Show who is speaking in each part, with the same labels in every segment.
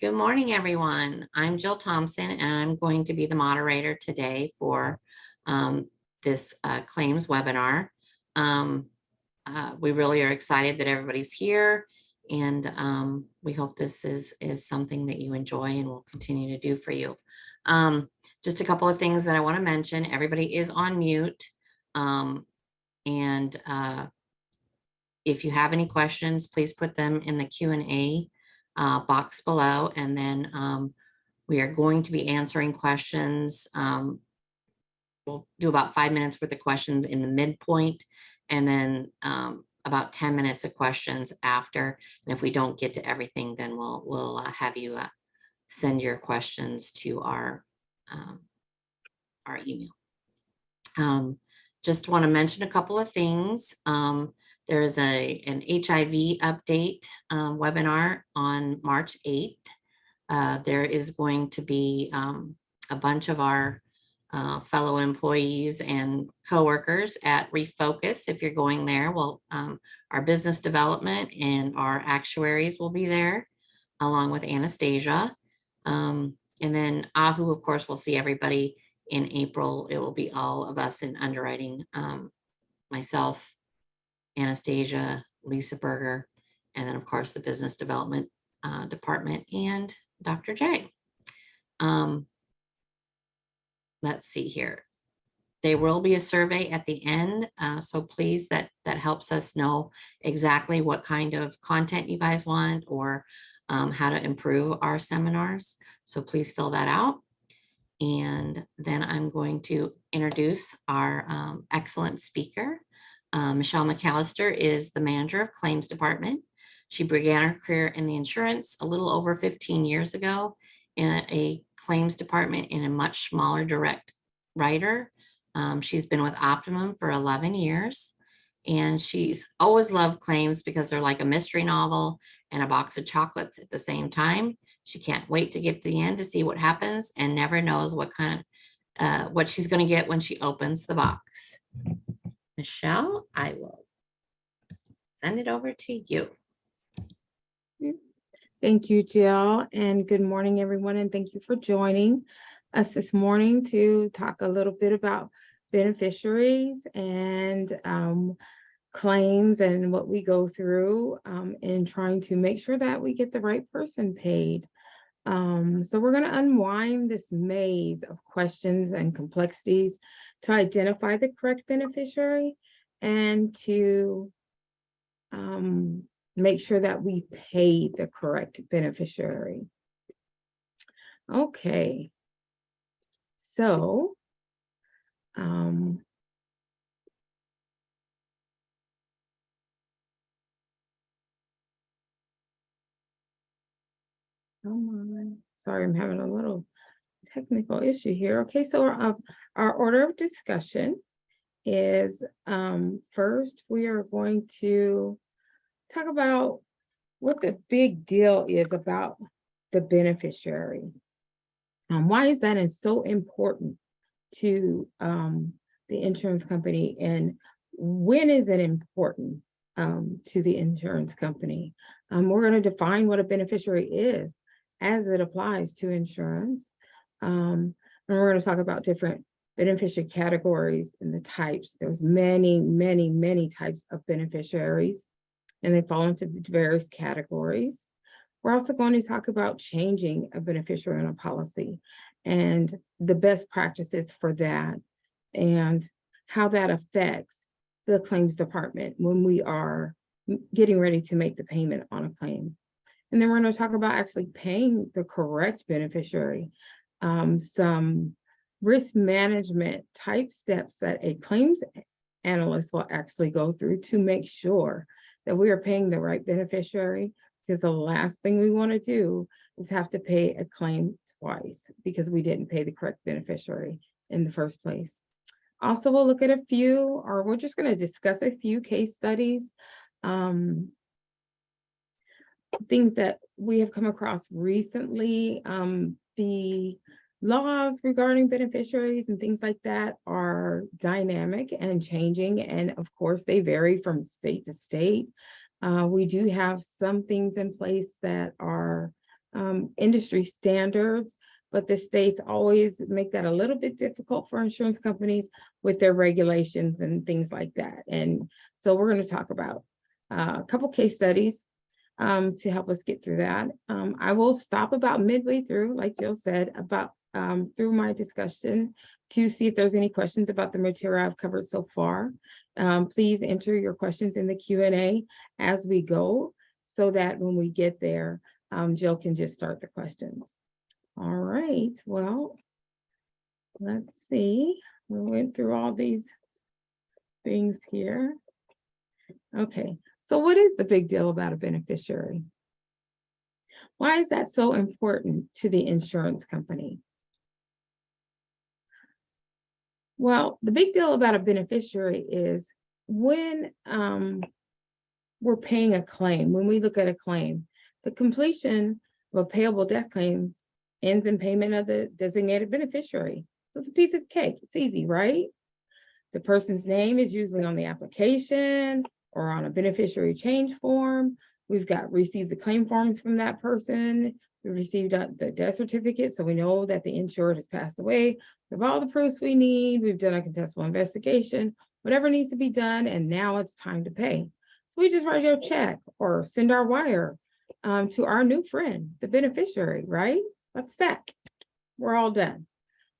Speaker 1: Good morning, everyone. I'm Jill Thompson, and I'm going to be the moderator today for this claims webinar. We really are excited that everybody's here, and we hope this is something that you enjoy and will continue to do for you. Just a couple of things that I want to mention. Everybody is on mute, and if you have any questions, please put them in the Q&A box below, and then we are going to be answering questions. We'll do about 5 minutes worth of questions in the midpoint, and then about 10 minutes of questions after. And if we don't get to everything, then we'll have you send your questions to our email. Just want to mention a couple of things. There is an HIV update webinar on March 8th. There is going to be a bunch of our fellow employees and coworkers at Refocus. If you're going there, well, our business development and our actuaries will be there, along with Anastasia. And then Ahu, of course, we'll see everybody in April. It will be all of us in underwriting, myself, Anastasia, Lisa Berger, and then of course the business development department and Dr. J. Let's see here. There will be a survey at the end, so please, that helps us know exactly what kind of content you guys want, or how to improve our seminars. So please fill that out. And then I'm going to introduce our excellent speaker. Michell McAllister is the manager of claims department. She began her career in the insurance a little over 15 years ago in a claims department in a much smaller direct writer. She's been with Optimum for 11 years, and she's always loved claims because they're like a mystery novel and a box of chocolates at the same time. She can't wait to get to the end to see what happens, and never knows what kind of what she's going to get when she opens the box. Michelle, I will send it over to you.
Speaker 2: Thank you, Jill, and good morning, everyone, and thank you for joining us this morning to talk a little bit about beneficiaries and claims and what we go through in trying to make sure that we get the right person paid. So we're going to unwind this maze of questions and complexities to identify the correct beneficiary and to make sure that we pay the correct beneficiary. Okay, so sorry, I'm having a little technical issue here. Okay, so our order of discussion is first we are going to talk about what the big deal is about the beneficiary. Why is that so important to the insurance company, and when is it important to the insurance company? We're going to define what a beneficiary is as it applies to insurance. And we're going to talk about different beneficiary categories and the types. There's many types of beneficiaries, and they fall into various categories. We're also going to talk about changing a beneficiary on a policy and the best practices for that, and how that affects the claims department when we are getting ready to make the payment on a claim. And then we're going to talk about actually paying the correct beneficiary, some risk management type steps that a claims analyst will actually go through to make sure that we are paying the right beneficiary, because the last thing we want to do is have to pay a claim twice because we didn't pay the correct beneficiary in the first place. Also, we'll look at a few, or we're just going to discuss a few case studies, things that we have come across recently. The laws regarding beneficiaries and things like that are dynamic and changing, and of course they vary from state to state. We do have some things in place that are industry standards, but the states always make that a little bit difficult for insurance companies with their regulations and things like that. And so we're going to talk about a couple case studies to help us get through that. I will stop about midway through, like Jill said, about through my discussion to see if there's any questions about the material I've covered so far. Please enter your questions in the Q&A as we go, so that when we get there, Jill can just start the questions. All right, well, let's see. We went through all these things here. Okay, so what is the big deal about a beneficiary? Why is that so important to the insurance company? Well, the big deal about a beneficiary is when we're paying a claim, when we look at a claim, the completion of a payable death claim ends in payment of the designated beneficiary. So it's a piece of cake. It's easy, right? The person's name is usually on the application or on a beneficiary change form. We've received the claim forms from that person. We received the death certificate, so we know that the insured has passed away. We have all the proofs we need. We've done a contestable investigation, whatever needs to be done, and now it's time to pay. So we just write a check or send our wire to our new friend, the beneficiary, right? That's that. We're all done.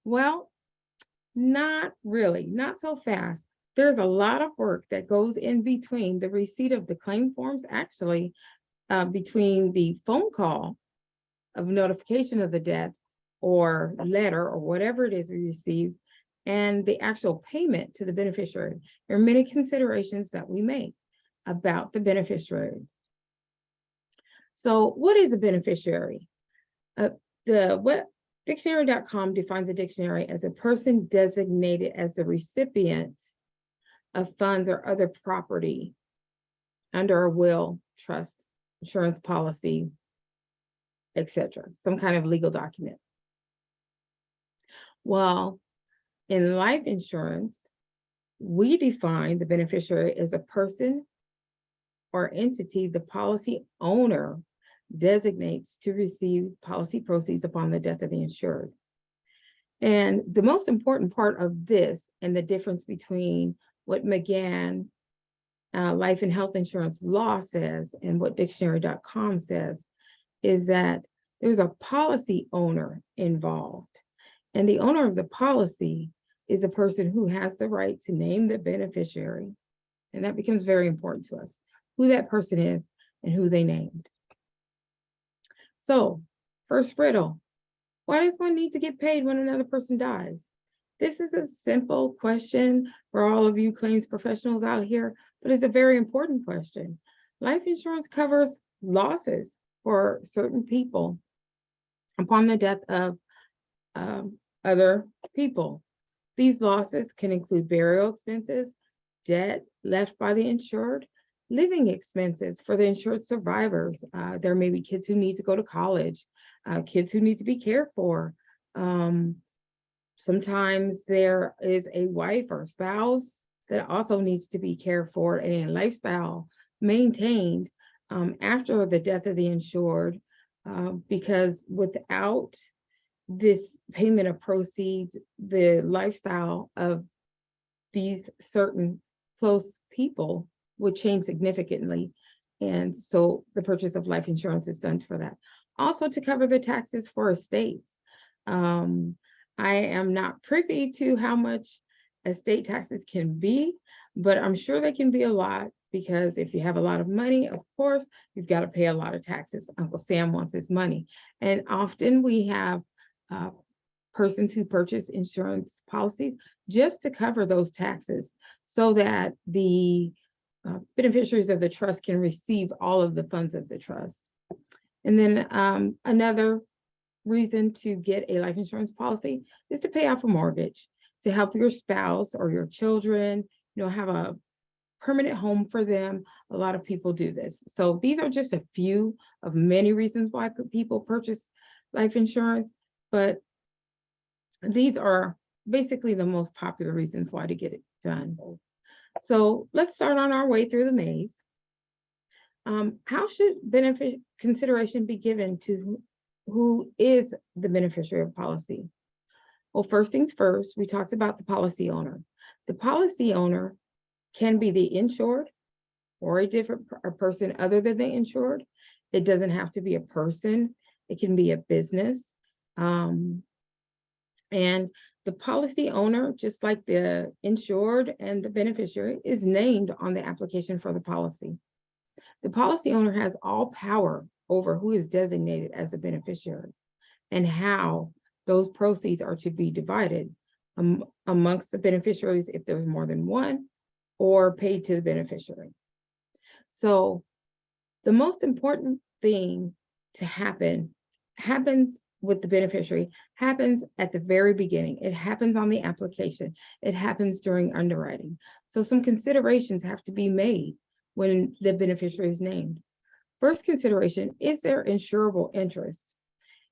Speaker 2: Well, not really, not so fast. There's a lot of work that goes in between the receipt of the claim forms, actually, between the phone call of notification of the death or letter or whatever it is we receive and the actual payment to the beneficiary. There are many considerations that we make about the beneficiary. So what is a beneficiary? Dictionary.com defines a dictionary as a person designated as the recipient of funds or other property under a will, trust, insurance policy, etc., some kind of legal document. Well, in life insurance, we define the beneficiary as a person or entity the policy owner designates to receive policy proceeds upon the death of the insured. And the most important part of this and the difference between what McGann life and health insurance law says and what dictionary.com says is that there's a policy owner involved. And the owner of the policy is a person who has the right to name the beneficiary. And that becomes very important to us, who that person is and who they named. So, first riddle, why does one need to get paid when another person dies? This is a simple question for all of you claims professionals out here, but it's a very important question. Life insurance covers losses for certain people upon the death of other people. These losses can include burial expenses, debt left by the insured, living expenses for the insured survivors. There may be kids who need to go to college, kids who need to be cared for. Sometimes there is a wife or spouse that also needs to be cared for and a lifestyle maintained after the death of the insured, because without this payment of proceeds, the lifestyle of these certain close people would change significantly. And so the purchase of life insurance is done for that. Also to cover the taxes for estates. I am not privy to how much estate taxes can be, but I'm sure they can be a lot, because if you have a lot of money, of course, you've got to pay a lot of taxes. Uncle Sam wants his money. And often we have persons who purchase insurance policies just to cover those taxes so that the beneficiaries of the trust can receive all of the funds of the trust. And then another reason to get a life insurance policy is to pay off a mortgage, to help your spouse or your children, have a permanent home for them. A lot of people do this. So these are just a few of many reasons why people purchase life insurance, but these are basically the most popular reasons why to get it done. So let's start on our way through the maze. How should benefit consideration be given to who is the beneficiary of policy? Well, first things first, we talked about the policy owner. The policy owner can be the insured or a person other than the insured. It doesn't have to be a person. It can be a business. And the policy owner, just like the insured and the beneficiary, is named on the application for the policy. The policy owner has all power over who is designated as the beneficiary and how those proceeds are to be divided amongst the beneficiaries if there's more than one, or paid to the beneficiary. So the most important thing to happens with the beneficiary, happens at the very beginning. It happens on the application. It happens during underwriting. So some considerations have to be made when the beneficiary is named. First consideration, is there insurable interest?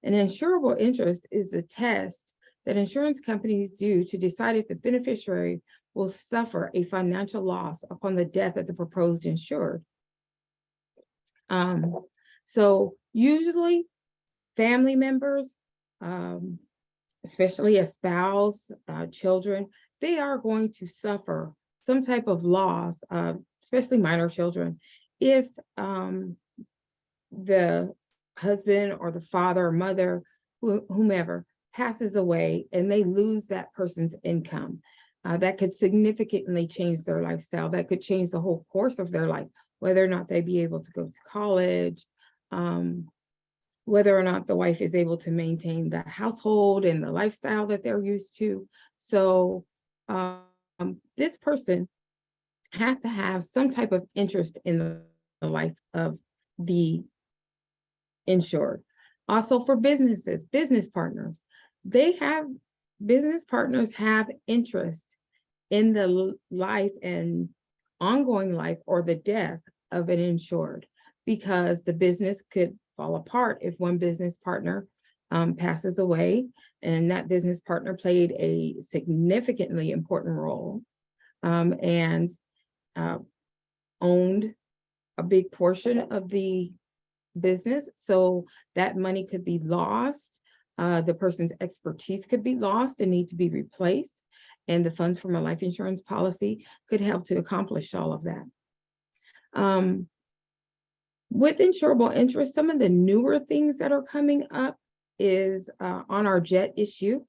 Speaker 2: An insurable interest is the test that insurance companies do to decide if the beneficiary will suffer a financial loss upon the death of the proposed insured. So usually family members, especially a spouse, children, they are going to suffer some type of loss, especially minor children, if the husband or the father or mother, whomever, passes away and they lose that person's income. That could significantly change their lifestyle. That could change the whole course of their life, whether or not they be able to go to college, whether or not the wife is able to maintain the household and the lifestyle that they're used to. So this person has to have some type of interest in the life of the insured. Also for businesses, business partners, business partners have interest in the life and ongoing life or the death of an insured, because the business could fall apart if one business partner passes away and that business partner played a significantly important role and owned a big portion of the business. So that money could be lost. The person's expertise could be lost and need to be replaced. And the funds from a life insurance policy could help to accomplish all of that. With insurable interest, some of the newer things that are coming up is on our jet issue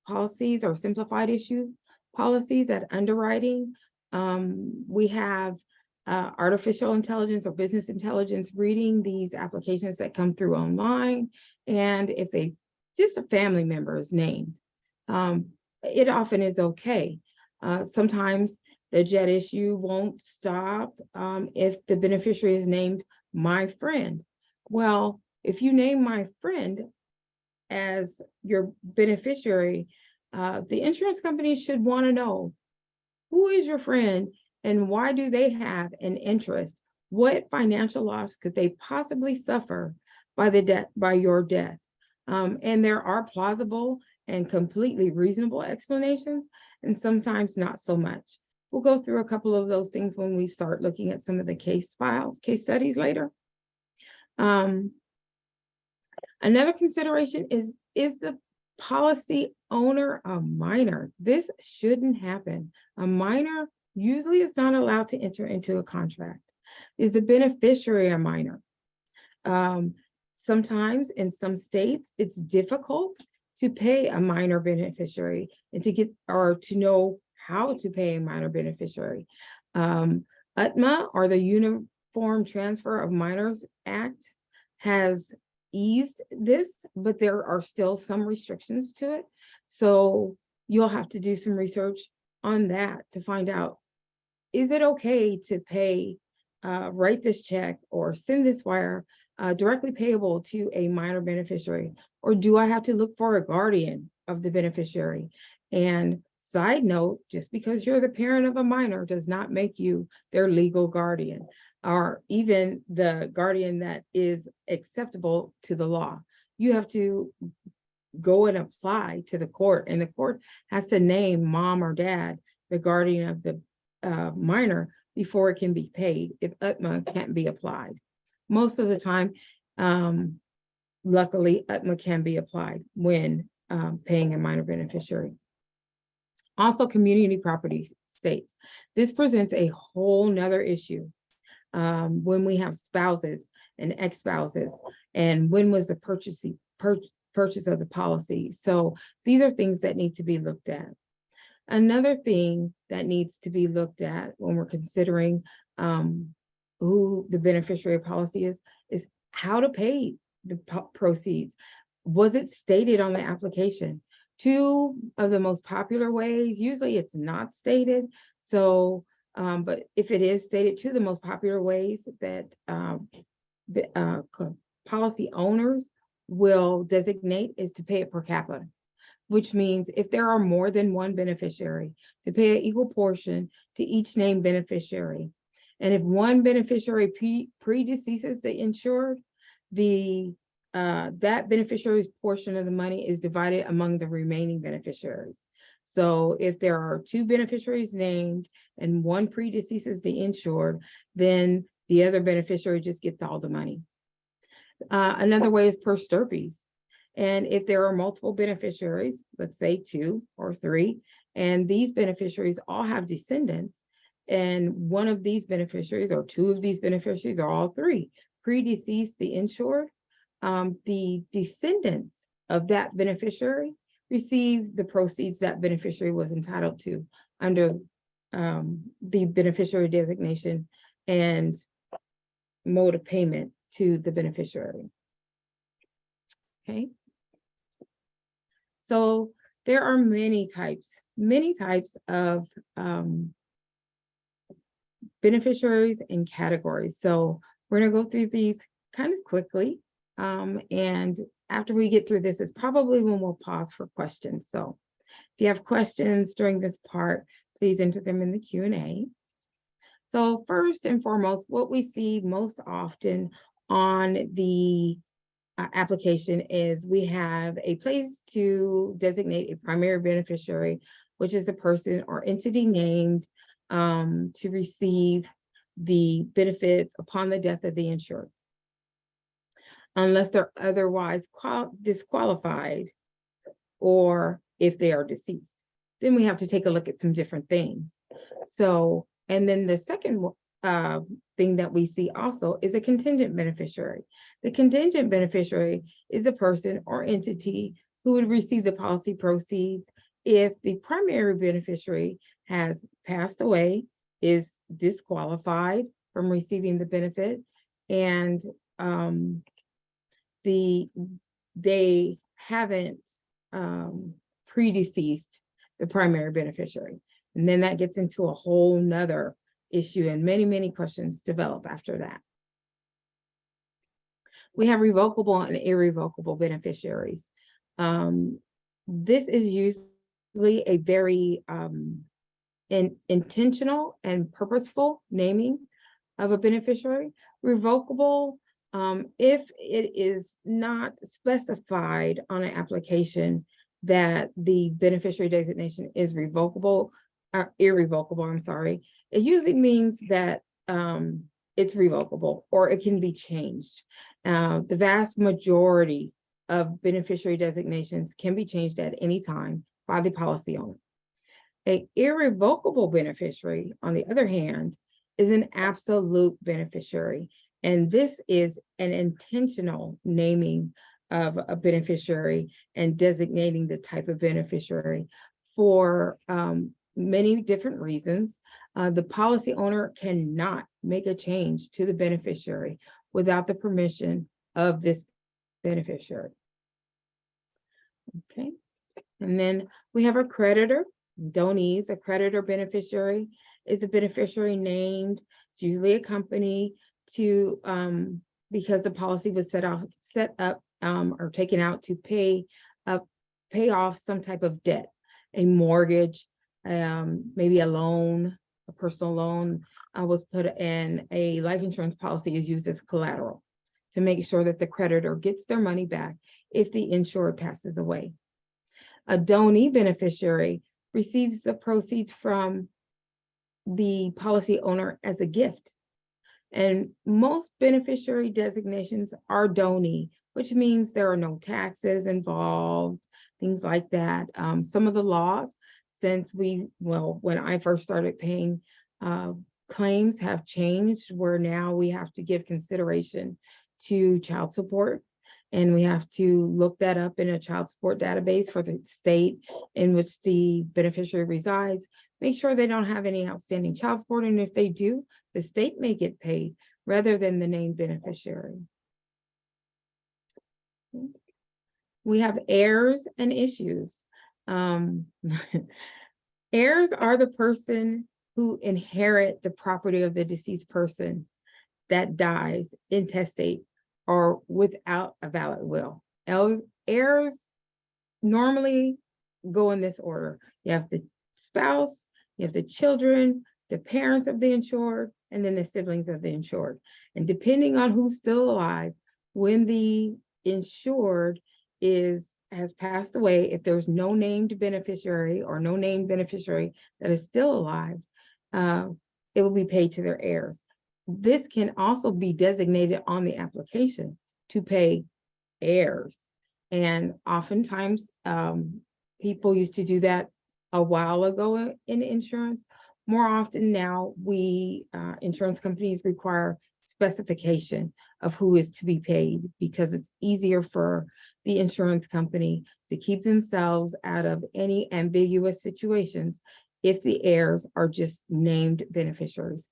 Speaker 2: policies or simplified issue policies at underwriting. We have artificial intelligence or business intelligence reading these applications that come through online. And if just a family member is named, it often is okay. Sometimes the jet issue won't stop if the beneficiary is named my friend. Well, if you name my friend as your beneficiary, the insurance company should want to know who is your friend and why do they have an interest? What financial loss could they possibly suffer by your death? And there are plausible and completely reasonable explanations, and sometimes not so much. We'll go through a couple of those things when we start looking at some of the case studies later. Another consideration is the policy owner a minor? This shouldn't happen. A minor usually is not allowed to enter into a contract. Is the beneficiary a minor? Sometimes in some states, it's difficult to pay a minor beneficiary and to know how to pay a minor beneficiary. UTMA, or the Uniform Transfer of Minors Act, has eased this, but there are still some restrictions to it. So you'll have to do some research on that to find out, is it okay to pay, write this check or send this wire directly payable to a minor beneficiary? Or do I have to look for a guardian of the beneficiary? And side note, just because you're the parent of a minor does not make you their legal guardian, or even the guardian that is acceptable to the law. You have to go and apply to the court, and the court has to name mom or dad the guardian of the minor before it can be paid if UTMA can't be applied. Most of the time, luckily, UTMA can be applied when paying a minor beneficiary. Also, community property states. This presents a whole nother issue when we have spouses and ex-spouses, and when was the purchase of the policy. So these are things that need to be looked at. Another thing that needs to be looked at when we're considering who the beneficiary policy is how to pay the proceeds. Was it stated on the application? Two of the most popular ways, usually it's not stated. So, but if it is stated, two of the most popular ways that policy owners will designate is to pay it per capita, which means if there are more than one beneficiary, to pay an equal portion to each named beneficiary. And if one beneficiary predeceases the insured, that beneficiary's portion of the money is divided among the remaining beneficiaries. So if there are two beneficiaries named and one predeceases the insured, then the other beneficiary just gets all the money. Another way is per stirpes. And if there are multiple beneficiaries, let's say 2 or 3, and these beneficiaries all have descendants, and one of these beneficiaries or 2 of these beneficiaries or all 3 predeceased the insured, the descendants of that beneficiary receive the proceeds that beneficiary was entitled to under the beneficiary designation and mode of payment to the beneficiary. Okay. So there are many types of beneficiaries and categories. So we're going to go through these kind of quickly. And after we get through this, is probably when we'll pause for questions. So if you have questions during this part, please enter them in the Q&A. So first and foremost, what we see most often on the application is we have a place to designate a primary beneficiary, which is a person or entity named to receive the benefits upon the death of the insured, unless they're otherwise disqualified or if they are deceased. Then we have to take a look at some different things. So, and then the second thing that we see also is a contingent beneficiary. The contingent beneficiary is a person or entity who would receive the policy proceeds if the primary beneficiary has passed away, is disqualified from receiving the benefit, and they haven't predeceased the primary beneficiary. And then that gets into a whole nother issue, and many questions develop after that. We have revocable and irrevocable beneficiaries. This is usually a very intentional and purposeful naming of a beneficiary. Revocable, if it is not specified on an application that the beneficiary designation is revocable, irrevocable, I'm sorry, it usually means that it's revocable or it can be changed. The vast majority of beneficiary designations can be changed at any time by the policy owner. An irrevocable beneficiary, on the other hand, is an absolute beneficiary. And this is an intentional naming of a beneficiary and designating the type of beneficiary for many different reasons. The policy owner cannot make a change to the beneficiary without the permission of this beneficiary. Okay, and then we have a creditor, donees. A creditor beneficiary is a beneficiary named, it's usually a company, to because the policy was set up or taken out to pay off some type of debt, a mortgage, maybe a loan, a personal loan was put in. A life insurance policy is used as collateral to make sure that the creditor gets their money back if the insured passes away. A donee beneficiary receives the proceeds from the policy owner as a gift. And most beneficiary designations are donee which means there are no taxes involved, things like that. Some of the laws, since when I first started paying claims, have changed, where now we have to give consideration to child support. And we have to look that up in a child support database for the state in which the beneficiary resides. Make sure they don't have any outstanding child support. And if they do, the state may get paid rather than the named beneficiary. We have heirs and issues. Heirs are the person who inherit the property of the deceased person that dies intestate or without a valid will. Heirs normally go in this order. You have the spouse, you have the children, the parents of the insured, and then the siblings of the insured. And depending on who's still alive, when the insured has passed away, if there's no named beneficiary or no named beneficiary that is still alive, it will be paid to their heirs. This can also be designated on the application to pay heirs. And oftentimes, people used to do that a while ago in insurance. More often now, insurance companies require specification of who is to be paid, because it's easier for the insurance company to keep themselves out of any ambiguous situations if the heirs are just named beneficiaries.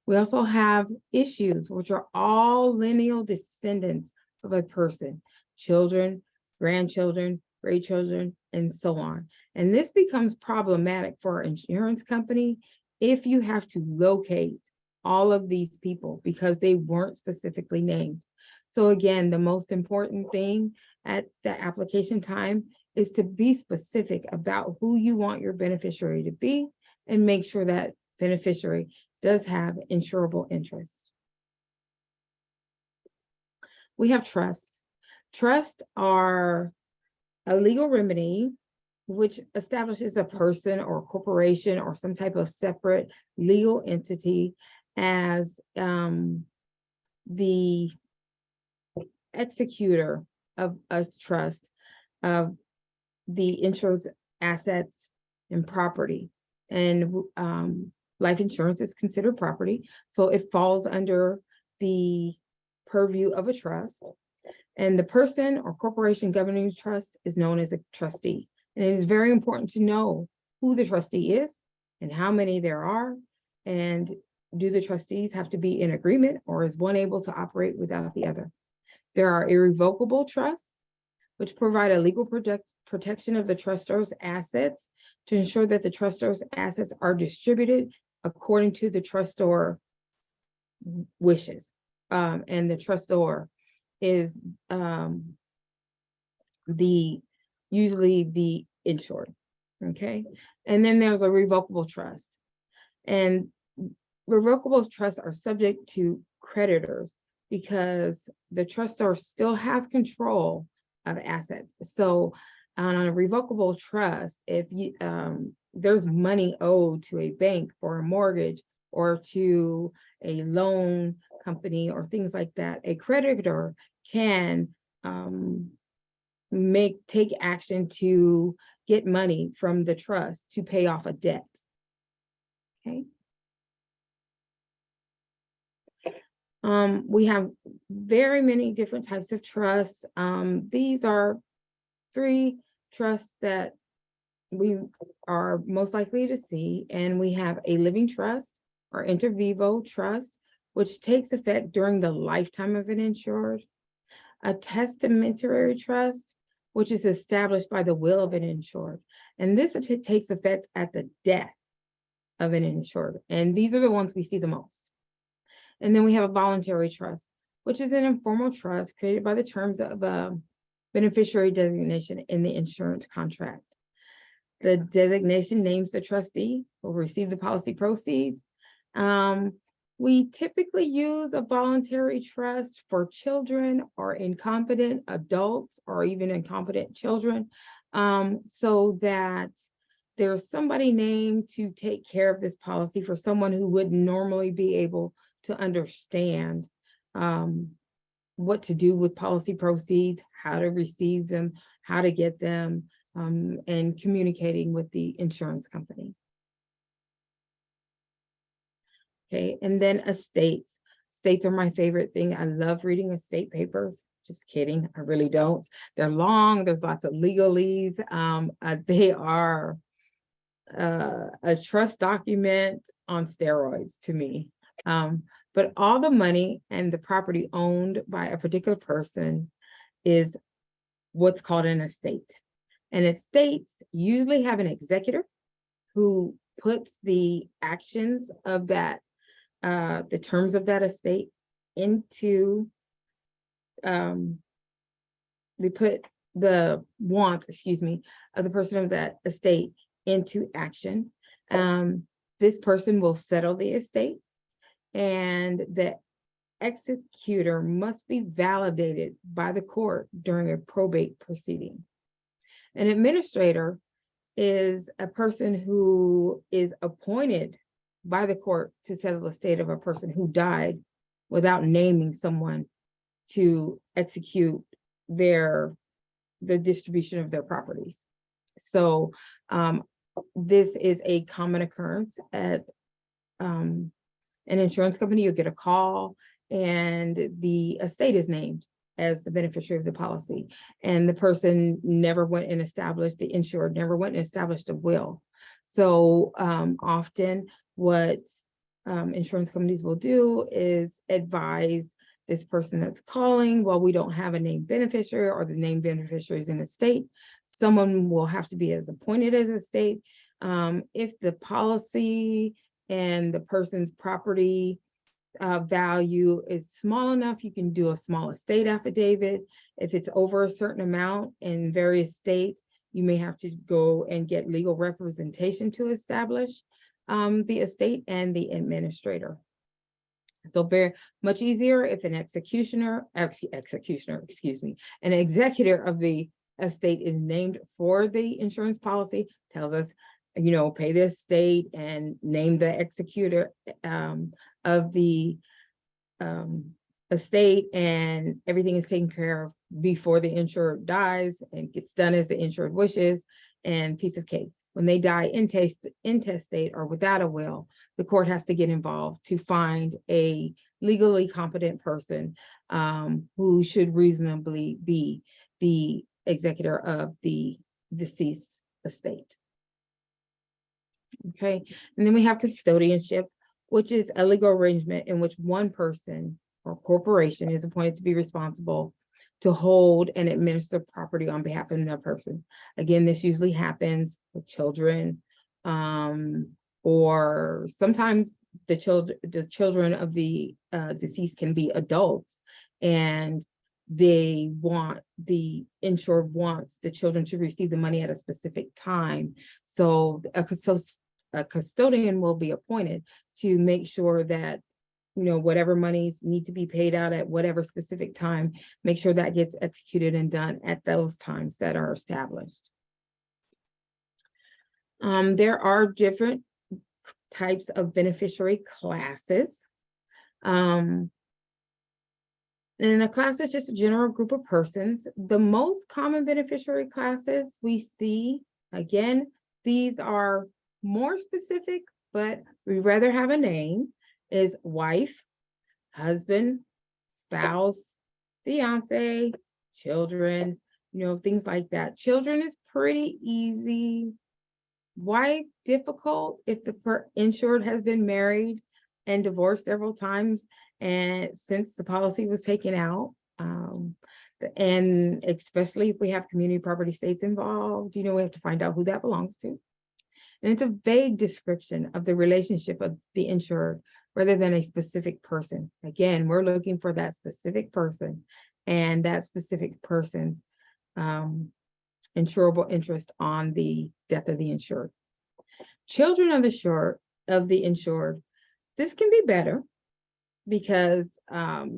Speaker 2: We also have issues, which are all lineal descendants of a person: children, grandchildren, great children, and so on. And this becomes problematic for an insurance company if you have to locate all of these people because they weren't specifically named. So again, the most important thing at the application time is to be specific about who you want your beneficiary to be, and make sure that beneficiary does have insurable interests. We have trusts. Trusts are a legal remedy which establishes a person or corporation or some type of separate legal entity as the executor of a trust of the insurance assets and property. And life insurance is considered property, so it falls under the purview of a trust. And the person or corporation governing the trust is known as a trustee. And it is very important to know who the trustee is and how many there are. And do the trustees have to be in agreement, or is one able to operate without the other? There are irrevocable trusts, which provide a legal protection of the trustor's assets to ensure that the trustor's assets are distributed according to the trustor wishes. And the trustor is usually the insured, okay? And then there's a revocable trust. And revocable trusts are subject to creditors because the trustor still has control of assets. So on a revocable trust, if there's money owed to a bank for a mortgage or to a loan company or things like that, a creditor can take action to get money from the trust to pay off a debt. Okay. We have very many different types of trusts. These are 3 trusts that we are most likely to see, and we have a living trust or inter vivo trust, which takes effect during the lifetime of an insured; a testamentary trust, which is established by the will of an insured, and this takes effect at the death of an insured, and these are the ones we see the most. And then we have a voluntary trust, which is an informal trust created by the terms of a beneficiary designation in the insurance contract. The designation names the trustee who will receive the policy proceeds. We typically use a voluntary trust for children or incompetent adults or even incompetent children, so that there's somebody named to take care of this policy for someone who wouldn't normally be able to understand what to do with policy proceeds, how to receive them, how to get them, and communicating with the insurance company. Okay, and then estates. Estates are my favorite thing. I love reading estate papers. Just kidding, I really don't. They're long, there's lots of legalese. They are a trust document on steroids to me. But all the money and the property owned by a particular person is what's called an estate. And estates usually have an executor who puts the actions of that, the terms of that estate into, they put the wants, of the person of that estate into action. This person will settle the estate, and the executor must be validated by the court during a probate proceeding. An administrator is a person who is appointed by the court to settle the estate of a person who died without naming someone to execute the distribution of their properties. So this is a common occurrence at an insurance company. You'll get a call and the estate is named as the beneficiary of the policy, and the person never went and established, the insured never went and established a will. So often what insurance companies will do is advise this person that's calling, well, we don't have a named beneficiary, or the named beneficiary is in a state, someone will have to be as appointed as a state. If the policy and the person's property value is small enough, you can do a small estate affidavit. If it's over a certain amount in various states, you may have to go and get legal representation to establish the estate and the administrator. So very much easier if an an executor of the estate is named for the insurance policy, tells us, pay the estate and name the executor of the estate, and everything is taken care of before the insured dies and gets done as the insured wishes, and piece of cake. When they die intestate or without a will, the court has to get involved to find a legally competent person who should reasonably be the executor of the deceased estate. Okay, and then we have custodianship, which is a legal arrangement in which one person or corporation is appointed to be responsible to hold and administer property on behalf of another person. Again, this usually happens with children, or sometimes the children of the deceased can be adults, and the insured wants the children to receive the money at a specific time. So a custodian will be appointed to make sure that whatever monies need to be paid out at whatever specific time, make sure that gets executed and done at those times that are established. There are different types of beneficiary classes. And a class is just a general group of persons. The most common beneficiary classes we see, again, these are more specific, but we rather have a name, is wife, husband, spouse, fiance, children, things like that. Children is pretty easy. Wife, difficult if the insured has been married and divorced several times and since the policy was taken out. And especially if we have community property estates involved, we have to find out who that belongs to. And it's a vague description of the relationship of the insured rather than a specific person. Again, we're looking for that specific person and that specific person's insurable interest on the death of the insured. Children of the insured, this can be better because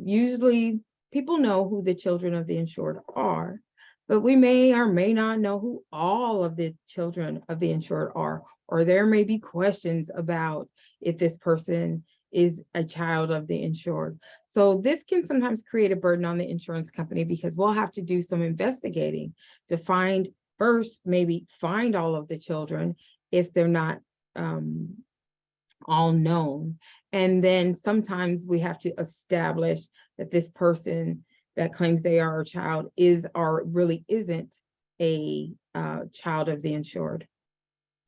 Speaker 2: usually people know who the children of the insured are, but we may or may not know who all of the children of the insured are, or there may be questions about if this person is a child of the insured. So this can sometimes create a burden on the insurance company because we'll have to do some investigating to find first, maybe find all of the children if they're not all known. And then sometimes we have to establish that this person that claims they are a child is or really isn't a child of the insured.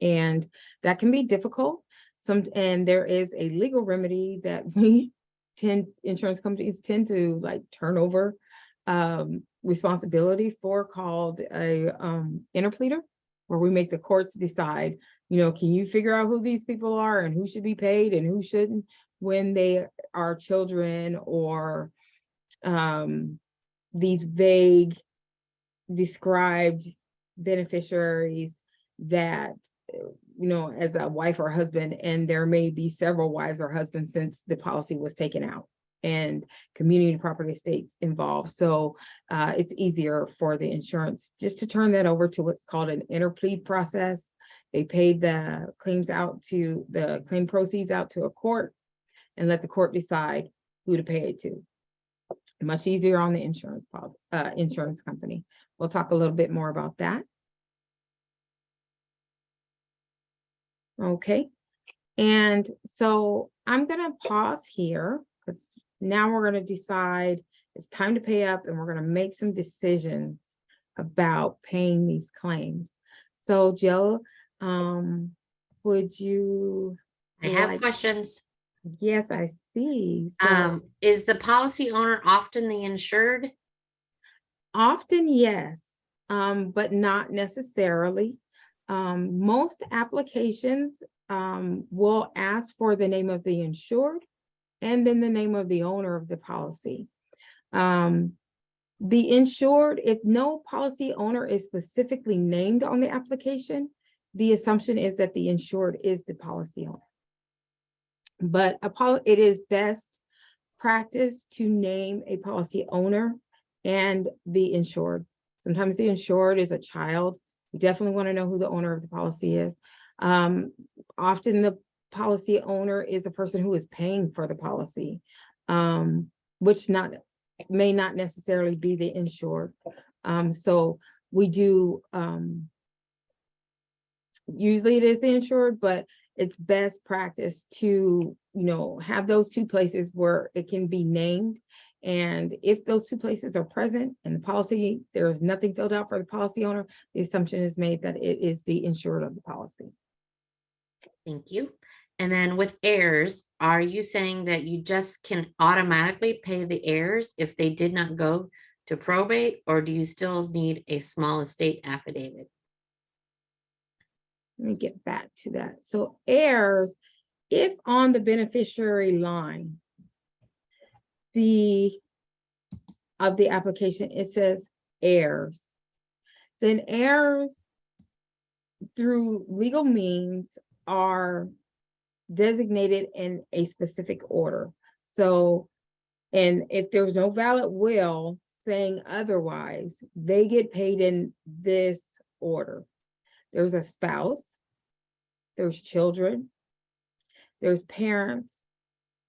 Speaker 2: And that can be difficult. And there is a legal remedy that insurance companies tend to like turn over responsibility for, called a interpleader, where we make the courts decide, can you figure out who these people are and who should be paid and who shouldn't when they are children, or these vague described beneficiaries that, as a wife or husband, and there may be several wives or husbands since the policy was taken out, and community property estates involved. So it's easier for the insurance just to turn that over to what's called an interplead process. They paid the claim proceeds out to a court and let the court decide who to pay it to. Much easier on the insurance company. We'll talk a little bit more about that. Okay, and so I'm going to pause here because now we're going to decide it's time to pay up, and we're going to make some decisions about paying these claims. So Jill, would you?
Speaker 1: I have questions.
Speaker 2: Yes, I see. So,
Speaker 1: is the policy owner often the insured?
Speaker 2: Often, yes, but not necessarily. Most applications will ask for the name of the insured and then the name of the owner of the policy. The insured, if no policy owner is specifically named on the application, the assumption is that the insured is the policy owner. But it is best practice to name a policy owner and the insured. Sometimes the insured is a child. You definitely want to know who the owner of the policy is. Often the policy owner is the person who is paying for the policy, which may not necessarily be the insured. So we do, usually it is the insured, but it's best practice to, have those two places where it can be named. And if those two places are present and the policy, there is nothing filled out for the policy owner, the assumption is made that it is the insured of the policy.
Speaker 1: Thank you. And then with heirs, are you saying that you just can automatically pay the heirs if they did not go to probate, or do you still need a small estate affidavit?
Speaker 2: Let me get back to that. So heirs, if on the beneficiary line of the application, it says heirs, then heirs through legal means are designated in a specific order. So, and if there's no valid will saying otherwise, they get paid in this order. There's a spouse, there's children, there's parents,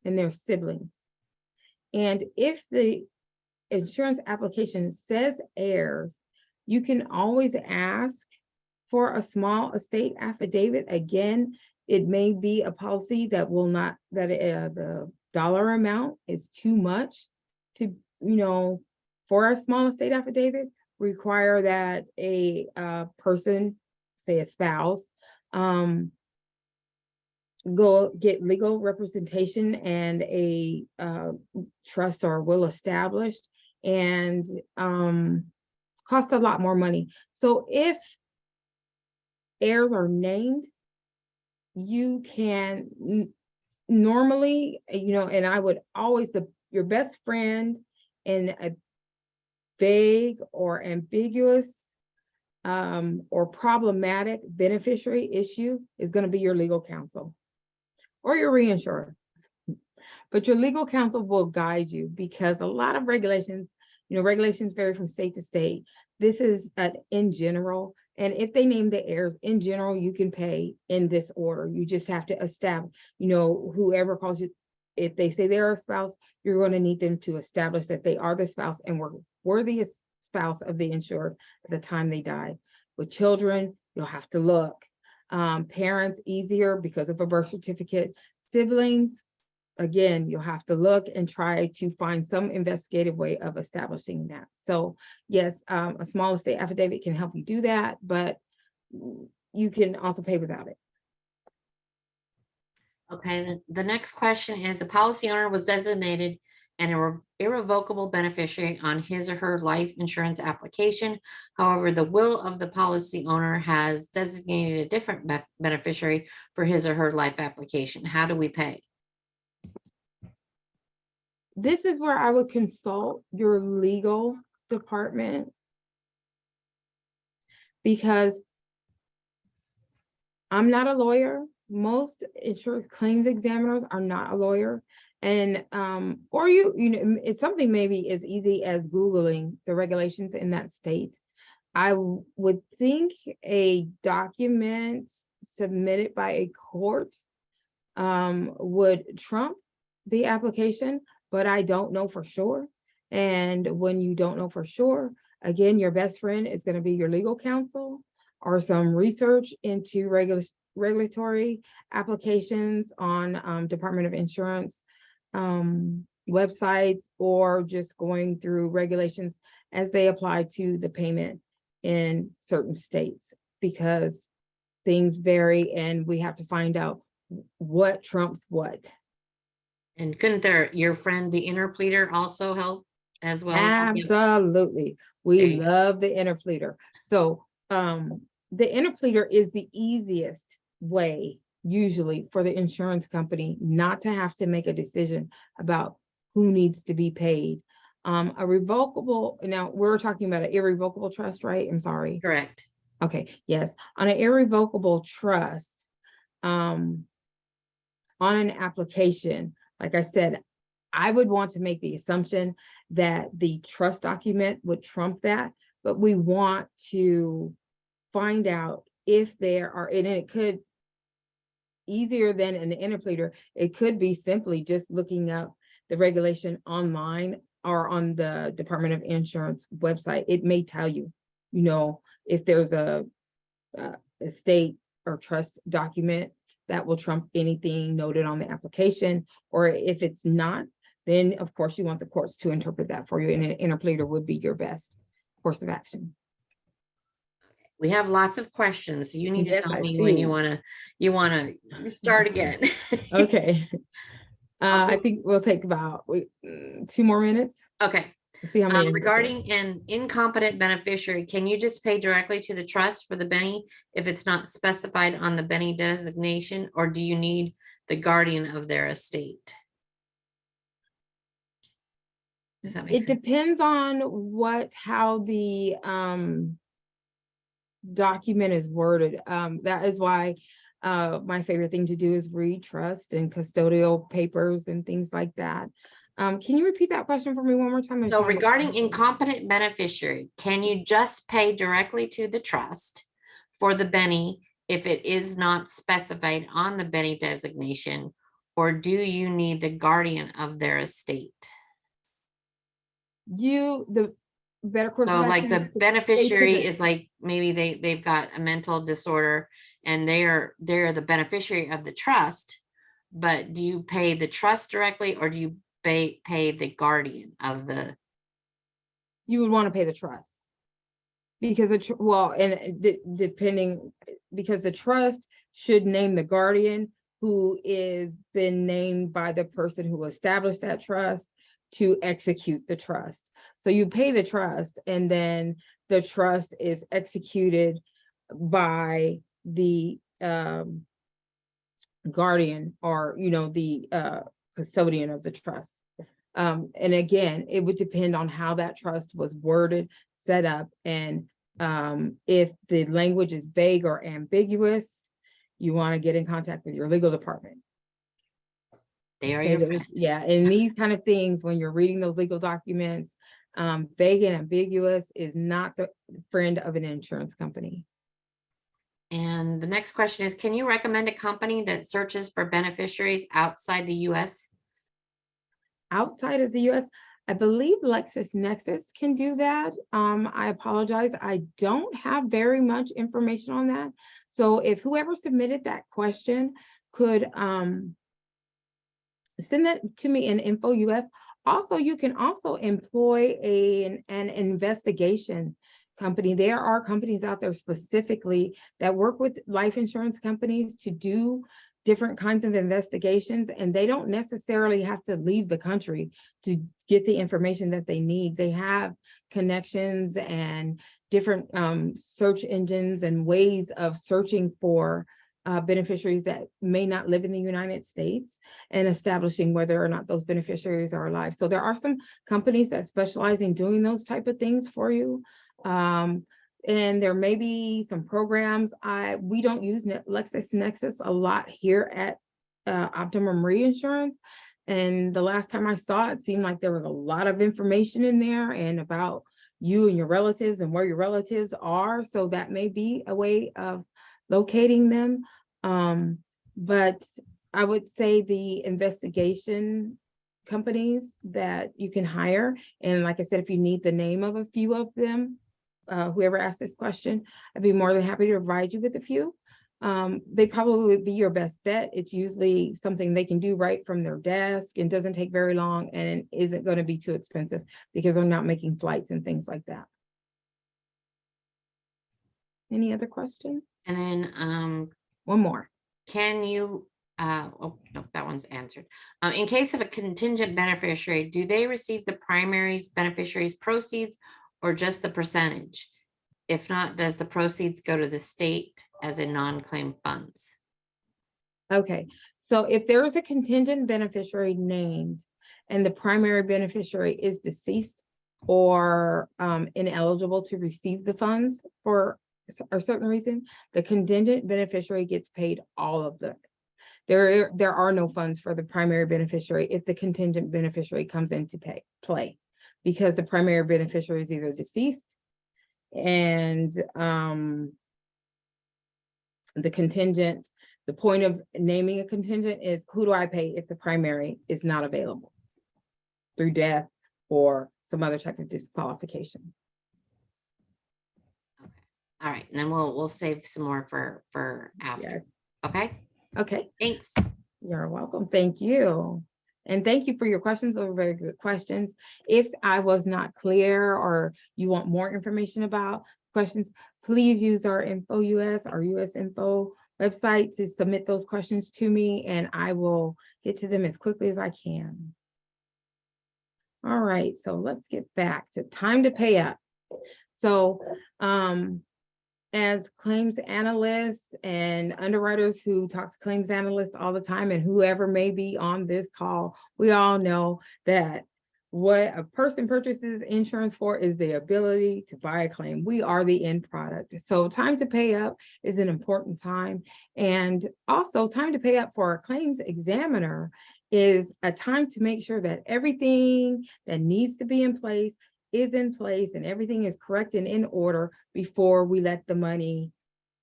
Speaker 2: and there's siblings. And if the insurance application says heirs, you can always ask for a small estate affidavit. Again, it may be a policy that will not, that the dollar amount is too much to, for a small estate affidavit, require that a person, say a spouse, go get legal representation and a trust or will established, and cost a lot more money. So if heirs are named, you can normally, and I would always, your best friend in a vague or ambiguous or problematic beneficiary issue is going to be your legal counsel or your reinsurer. But your legal counsel will guide you, because a lot of regulations, regulations vary from state to state. This is in general. And if they name the heirs in general, you can pay in this order. You just have to establish, whoever calls you, if they say they're a spouse, you're going to need them to establish that they are the spouse and were the spouse of the insured at the time they died. With children, you'll have to look. Parents, easier because of a birth certificate. Siblings, again, you'll have to look and try to find some investigative way of establishing that. So yes, a small estate affidavit can help you do that, but you can also pay without it.
Speaker 1: Okay, the next question is, the policy owner was designated an irrevocable beneficiary on his or her life insurance application. However, the will of the policy owner has designated a different beneficiary for his or her life application. How do we pay?
Speaker 2: This is where I would consult your legal department, because I'm not a lawyer. Most insurance claims examiners are not a lawyer. And or you know, it's something maybe as easy as Googling the regulations in that state. I would think a document submitted by a court would trump the application, but I don't know for sure. And when you don't know for sure, again, your best friend is going to be your legal counsel or some research into regulatory applications on Department of Insurance websites, or just going through regulations as they apply to the payment in certain states, because things vary and we have to find out what trumps what.
Speaker 1: And couldn't your friend, the interpleader, also help as well?
Speaker 2: Absolutely. We love the interpleader. So the interpleader is the easiest way usually for the insurance company not to have to make a decision about who needs to be paid. A revocable, now we're talking about an irrevocable trust, right? I'm sorry.
Speaker 1: Correct.
Speaker 2: Okay, yes. On an irrevocable trust, on an application, like I said, I would want to make the assumption that the trust document would trump that, but we want to find out if there are, and it could, easier than an interpleader, it could be simply just looking up the regulation online or on the Department of Insurance website. It may tell you, you know, if there's a estate or trust document that will trump anything noted on the application, or if it's not, then of course you want the courts to interpret that for you, and an interpleader would be your best course of action.
Speaker 1: We have lots of questions, so you need to tell
Speaker 2: I
Speaker 1: me
Speaker 2: see.
Speaker 1: when you want to start again.
Speaker 2: Okay. I think we'll take about 2 more minutes.
Speaker 1: Okay.
Speaker 2: See how many.
Speaker 1: Regarding an incompetent beneficiary, can you just pay directly to the trust for the Benny if it's not specified on the Benny designation, or do you need the guardian of their estate? Does that make sense?
Speaker 2: It depends on how the document is worded. That is why my favorite thing to do is read trust and custodial papers and things like that. Can you repeat that question for me one more time?
Speaker 1: So regarding incompetent beneficiary, can you just pay directly to the trust for the Benny if it is not specified on the Benny designation, or do you need the guardian of their estate?
Speaker 2: The better course
Speaker 1: So
Speaker 2: of
Speaker 1: like
Speaker 2: action
Speaker 1: the beneficiary is like, maybe they've got a mental disorder and they're the beneficiary of the trust, but do you pay the trust directly, or do you pay the guardian of the?
Speaker 2: You would want to pay the trust, because depending, because the trust should name the guardian, who is been named by the person who established that trust to execute the trust. So you pay the trust, and then the trust is executed by the guardian, or the custodian of the trust. And again, it would depend on how that trust was worded, set up, and if the language is vague or ambiguous, you want to get in contact with your legal department.
Speaker 1: They are your friend.
Speaker 2: Yeah, and these kind of things, when you're reading those legal documents, vague and ambiguous is not the friend of an insurance company.
Speaker 1: And the next question is, can you recommend a company that searches for beneficiaries outside the US
Speaker 2: outside of the US, I believe LexisNexis can do that. I apologize, I don't have very much information on that. So if whoever submitted that question could send that to me in Info US. Also, you can also employ an investigation company. There are companies out there specifically that work with life insurance companies to do different kinds of investigations, and they don't necessarily have to leave the country to get the information that they need. They have connections and different search engines and ways of searching for beneficiaries that may not live in the United States, and establishing whether or not those beneficiaries are alive. So there are some companies that specialize in doing those type of things for you. And there may be some programs. We don't use LexisNexis a lot here at Optimum Re Insurance. And the last time I saw it, seemed like there was a lot of information in there and about you and your relatives and where your relatives are. So that may be a way of locating them. But I would say the investigation companies that you can hire, and like I said, if you need the name of a few of them, whoever asked this question, I'd be more than happy to provide you with a few. They probably would be your best bet. It's usually something they can do right from their desk and doesn't take very long and isn't going to be too expensive because they're not making flights and things like that. Any other questions?
Speaker 1: And then
Speaker 2: one more.
Speaker 1: Can you, oh, no, that one's answered. In case of a contingent beneficiary, do they receive the primary's beneficiary's proceeds or just the percentage? If not, does the proceeds go to the state as in non-claim funds?
Speaker 2: Okay, so if there is a contingent beneficiary named and the primary beneficiary is deceased or ineligible to receive the funds for a certain reason, the contingent beneficiary gets paid all of them. There are no funds for the primary beneficiary if the contingent beneficiary comes into play, because the primary beneficiary is either deceased and the point of naming a contingent is, who do I pay if the primary is not available through death or some other type of disqualification?
Speaker 1: Okay. All right, and then we'll save some more for after.
Speaker 2: Yes.
Speaker 1: Okay.
Speaker 2: Okay.
Speaker 1: Thanks.
Speaker 2: You're welcome. Thank you. And thank you for your questions. Those were very good questions. If I was not clear or you want more information about questions, please use our Info US, our US Info website to submit those questions to me, and I will get to them as quickly as I can. All right, so let's get back to time to pay up. So as claims analysts and underwriters who talk to claims analysts all the time, and whoever may be on this call, we all know that what a person purchases insurance for is the ability to buy a claim. We are the end product. So time to pay up is an important time. And also time to pay up for a claims examiner is a time to make sure that everything that needs to be in place is in place and everything is correct and in order before we let the money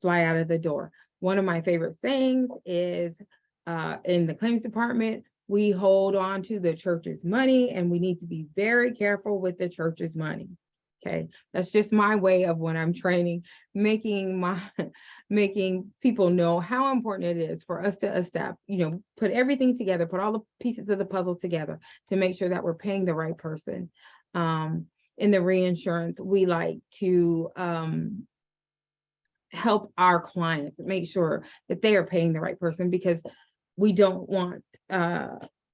Speaker 2: fly out of the door. One of my favorite sayings is in the claims department, we hold on to the church's money and we need to be very careful with the church's money. Okay, that's just my way of, when I'm training, making people know how important it is for us to establish, put everything together, put all the pieces of the puzzle together to make sure that we're paying the right person. In the reinsurance, we like to help our clients make sure that they are paying the right person, because we don't want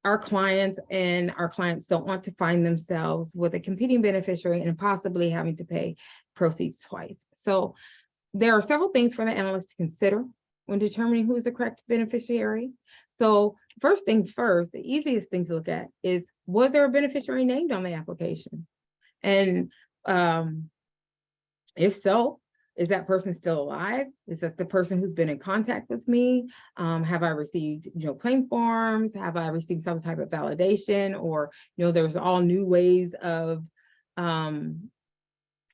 Speaker 2: our clients don't want to find themselves with a competing beneficiary and possibly having to pay proceeds twice. So there are several things for the analyst to consider when determining who is the correct beneficiary. So first thing first, the easiest thing to look at is, was there a beneficiary named on the application? And if so, is that person still alive? Is that the person who's been in contact with me? Have I received, claim forms? Have I received some type of validation? Or, there's all new ways of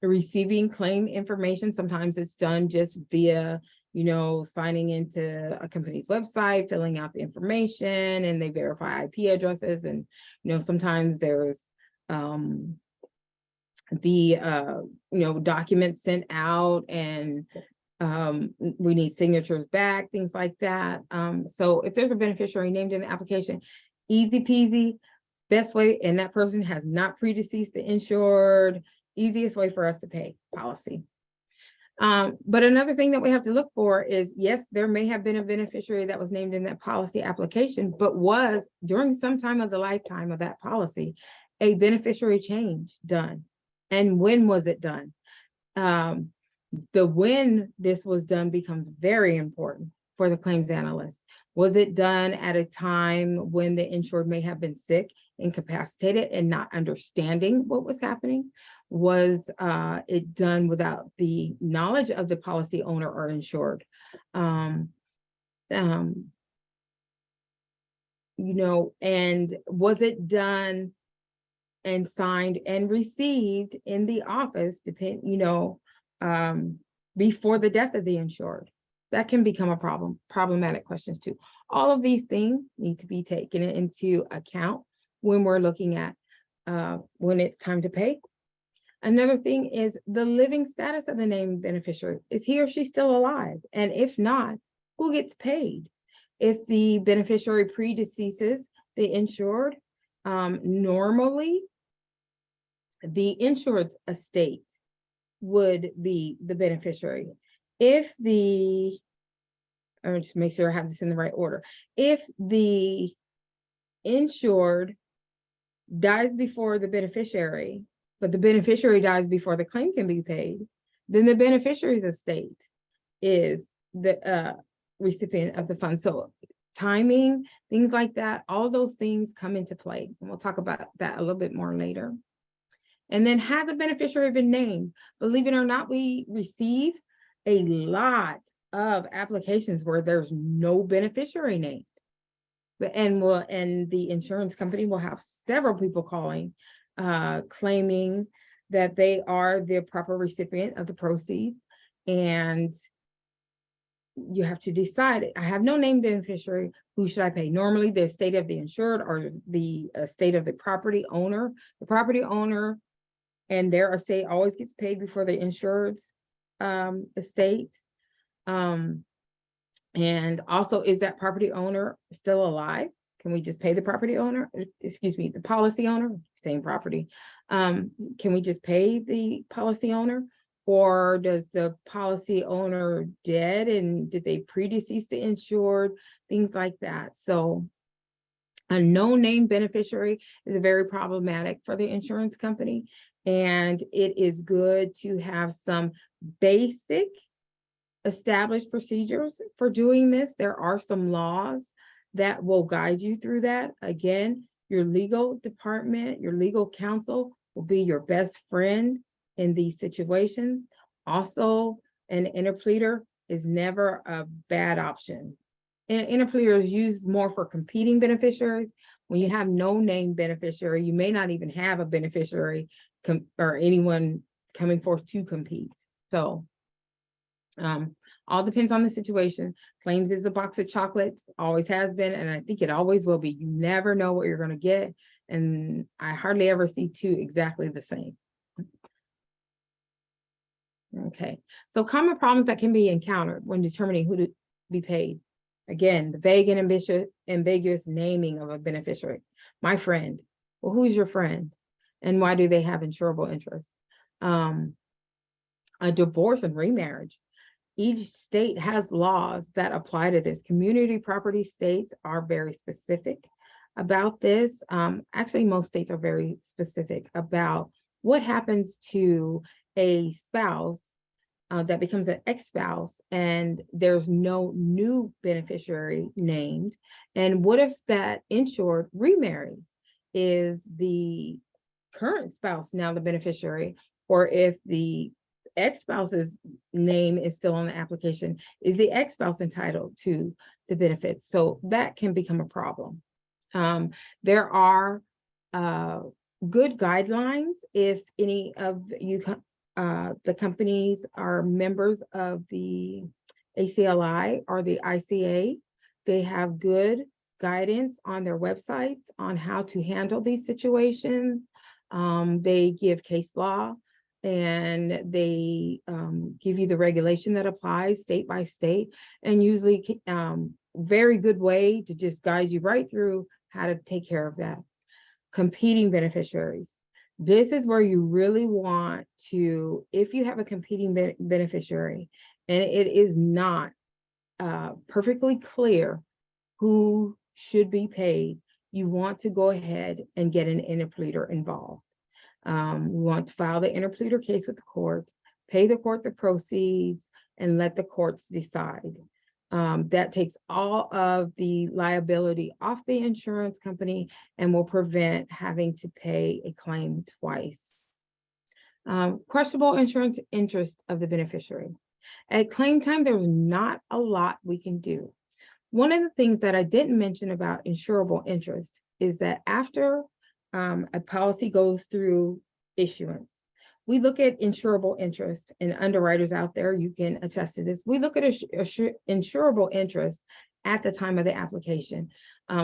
Speaker 2: receiving claim information. Sometimes it's done just via, signing into a company's website, filling out the information, and they verify IP addresses. And, sometimes there's the documents sent out, and we need signatures back, things like that. So if there's a beneficiary named in the application, easy peasy, best way, and that person has not predeceased the insured, easiest way for us to pay policy. But another thing that we have to look for is, yes, there may have been a beneficiary that was named in that policy application, but was during some time of the lifetime of that policy a beneficiary change done? And when was it done? The when this was done becomes very important for the claims analyst. Was it done at a time when the insured may have been sick, incapacitated, and not understanding what was happening? Was it done without the knowledge of the policy owner or insured? And was it done and signed and received in the office, before the death of the insured? That can become a problematic questions too. All of these things need to be taken into account when we're looking at when it's time to pay. Another thing is the living status of the named beneficiary. Is he or she still alive? And if not, who gets paid? If the beneficiary predeceases the insured, normally the insured's estate would be the beneficiary. If the, I'm just make sure I have this in the right order. If the insured dies before the beneficiary, but the beneficiary dies before the claim can be paid, then the beneficiary's estate is the recipient of the fund. So timing, things like that, all those things come into play. And we'll talk about that a little bit more later. And then, has the beneficiary been named? Believe it or not, we receive a lot of applications where there's no beneficiary named. And the insurance company will have several people calling, claiming that they are the proper recipient of the proceeds. And you have to decide, I have no named beneficiary, who should I pay? Normally the estate of the insured or the estate of the property owner. The property owner and their estate always gets paid before the insured's estate. And also, is that property owner still alive? Can we just pay the property owner? Excuse me, the policy owner, same property. Can we just pay the policy owner? Or does the policy owner dead, and did they predecease the insured? Things like that. So a no-name beneficiary is very problematic for the insurance company. And it is good to have some basic established procedures for doing this. There are some laws that will guide you through that. Again, your legal department, your legal counsel will be your best friend in these situations. Also, an interpleader is never a bad option. An interpleader is used more for competing beneficiaries. When you have no name beneficiary, you may not even have a beneficiary or anyone coming forth to compete. So all depends on the situation. Claims is a box of chocolates, always has been, and I think it always will be. You never know what you're going to get, and I hardly ever see two exactly the same. Okay, so common problems that can be encountered when determining who to be paid. Again, the vague and ambiguous naming of a beneficiary. My friend. Well, who's your friend? And why do they have insurable interest? A divorce and remarriage. Each state has laws that apply to this. Community property states are very specific about this. Actually, most states are very specific about what happens to a spouse that becomes an ex-spouse and there's no new beneficiary named. And what if that insured remarries? Is the current spouse now the beneficiary? Or if the ex-spouse's name is still on the application, is the ex-spouse entitled to the benefits? So that can become a problem. There are good guidelines if any of you the companies are members of the ACLI or the ICA. They have good guidance on their websites on how to handle these situations. They give case law, and they give you the regulation that applies state by state, and usually very good way to just guide you right through how to take care of that. Competing beneficiaries. This is where you really want to, if you have a competing beneficiary and it is not perfectly clear who should be paid, you want to go ahead and get an interpleader involved. You want to file the interpleader case with the court, pay the court the proceeds, and let the courts decide. That takes all of the liability off the insurance company and will prevent having to pay a claim twice. Questionable insurance interest of the beneficiary. At claim time, there's not a lot we can do. One of the things that I didn't mention about insurable interest is that after a policy goes through issuance, we look at insurable interest, and underwriters out there, you can attest to this. We look at insurable interest at the time of the application.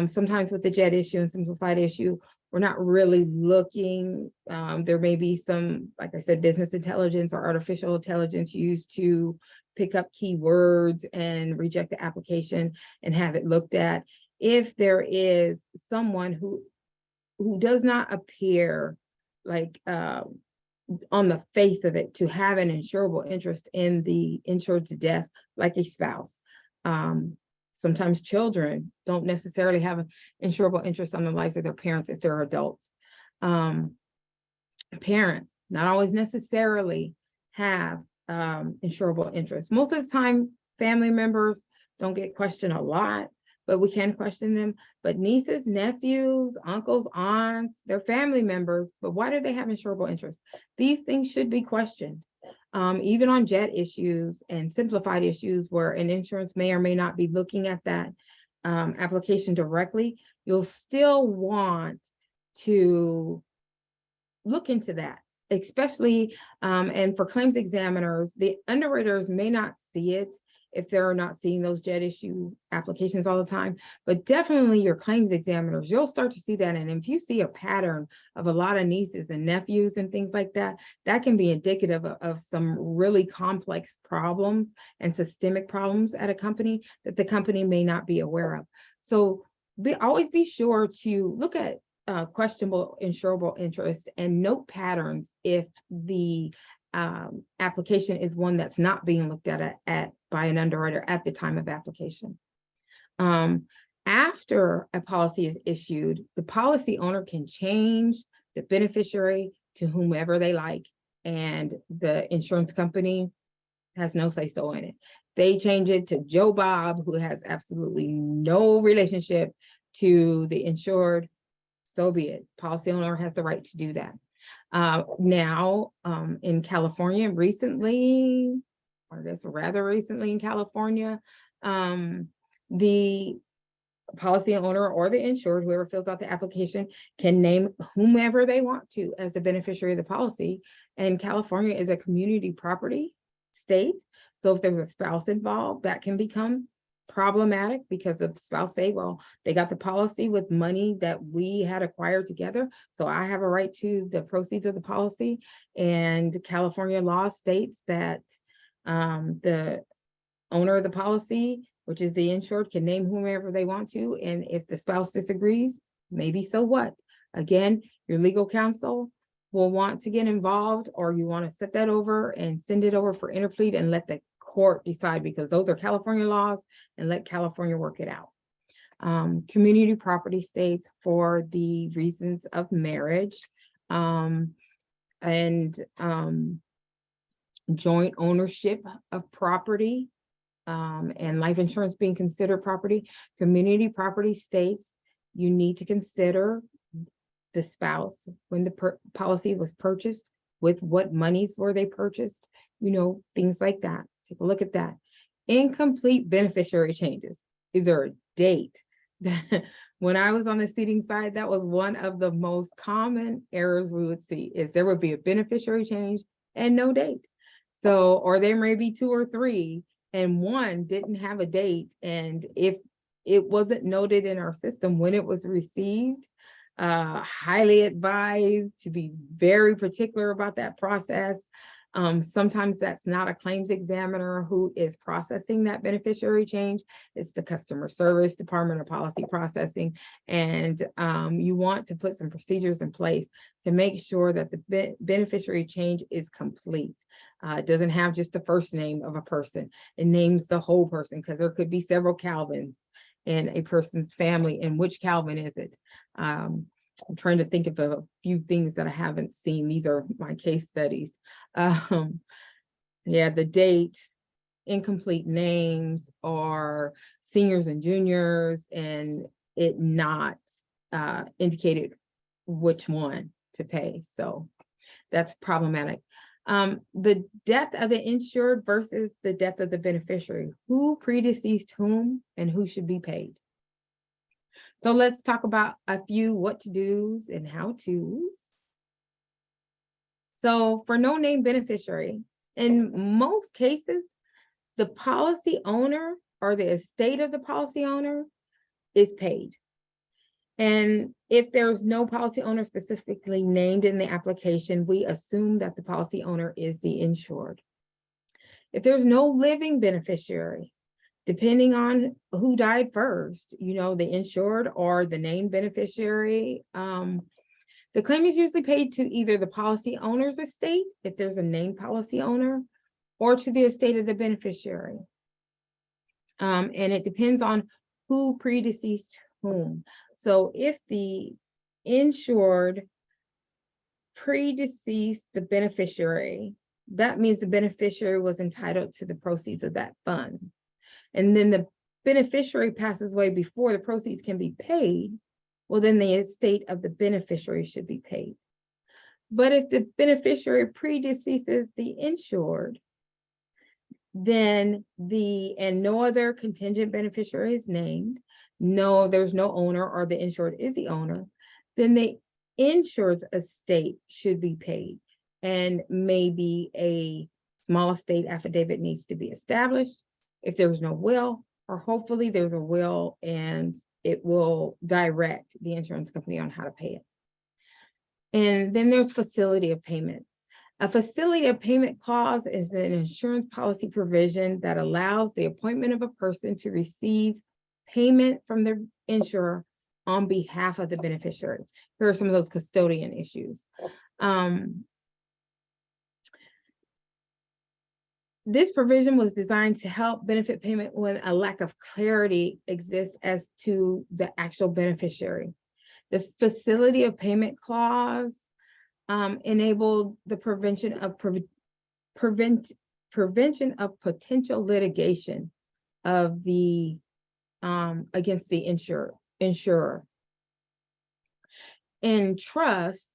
Speaker 2: Sometimes with the JET issue and simplified issue, we're not really looking. There may be some, like I said, business intelligence or artificial intelligence used to pick up keywords and reject the application and have it looked at. If there is someone who does not appear like on the face of it to have an insurable interest in the insured to death, like a spouse. Sometimes children don't necessarily have an insurable interest on the lives of their parents if they're adults. Parents not always necessarily have insurable interest. Most of the time, family members don't get questioned a lot, but we can question them. But nieces, nephews, uncles, aunts, they're family members, but why do they have insurable interest? These things should be questioned. Even on JET issues and simplified issues where an insurance may or may not be looking at that application directly, you'll still want to look into that, especially, and for claims examiners, the underwriters may not see it if they're not seeing those JET issue applications all the time, but definitely your claims examiners, you'll start to see that. And if you see a pattern of a lot of nieces and nephews and things like that, that can be indicative of some really complex problems and systemic problems at a company that the company may not be aware of. So always be sure to look at questionable insurable interest and note patterns if the application is one that's not being looked at by an underwriter at the time of application. After a policy is issued, the policy owner can change the beneficiary to whomever they like, and the insurance company has no say-so in it. They change it to Joe Bob, who has absolutely no relationship to the insured, so be it. Policy owner has the right to do that. Now, in California, recently, or I guess rather recently in California, the policy owner or the insured, whoever fills out the application, can name whomever they want to as the beneficiary of the policy. And California is a community property state. So if there's a spouse involved, that can become problematic because the spouse say, well, they got the policy with money that we had acquired together, so I have a right to the proceeds of the policy. And California law states that the owner of the policy, which is the insured, can name whomever they want to, and if the spouse disagrees, maybe so what? Again, your legal counsel will want to get involved, or you want to set that over and send it over for interplead and let the court decide, because those are California laws, and let California work it out. Community property states for the reasons of marriage, and joint ownership of property, and life insurance being considered property. Community property states you need to consider the spouse when the policy was purchased, with what monies were they purchased, things like that. Take a look at that. Incomplete beneficiary changes. Is there a date? When I was on the seating side, that was one of the most common errors we would see, is there would be a beneficiary change and no date. So, or there may be 2 or 3, and one didn't have a date, and if it wasn't noted in our system when it was received, highly advised to be very particular about that process. Sometimes that's not a claims examiner who is processing that beneficiary change. It's the customer service department or policy processing. And you want to put some procedures in place to make sure that the beneficiary change is complete. It doesn't have just the first name of a person. It names the whole person, because there could be several Calvins in a person's family. And which Calvin is it? I'm trying to think of a few things that I haven't seen. These are my case studies. Yeah, the date, incomplete names, or seniors and juniors, and it not indicated which one to pay. So that's problematic. The death of the insured versus the death of the beneficiary. Who predeceased whom and who should be paid? So let's talk about a few what to do's and how to's. So for no name beneficiary, in most cases, the policy owner or the estate of the policy owner is paid. And if there's no policy owner specifically named in the application, we assume that the policy owner is the insured. If there's no living beneficiary, depending on who died first, the insured or the named beneficiary, the claim is usually paid to either the policy owner's estate, if there's a named policy owner, or to the estate of the beneficiary. And it depends on who predeceased whom. So if the insured predeceased the beneficiary, that means the beneficiary was entitled to the proceeds of that fund. And then the beneficiary passes away before the proceeds can be paid, well, then the estate of the beneficiary should be paid. But if the beneficiary predeceases the insured, then and no other contingent beneficiary is named, there's no owner, or the insured is the owner, then the insured's estate should be paid. And maybe a small estate affidavit needs to be established if there's no will, or hopefully there's a will and it will direct the insurance company on how to pay it. And then there's facility of payment. A facility of payment clause is an insurance policy provision that allows the appointment of a person to receive payment from the insurer on behalf of the beneficiary. Here are some of those custodian issues. This provision was designed to help benefit payment when a lack of clarity exists as to the actual beneficiary. The facility of payment clause enabled the prevention of potential litigation of the against the insurer. In trust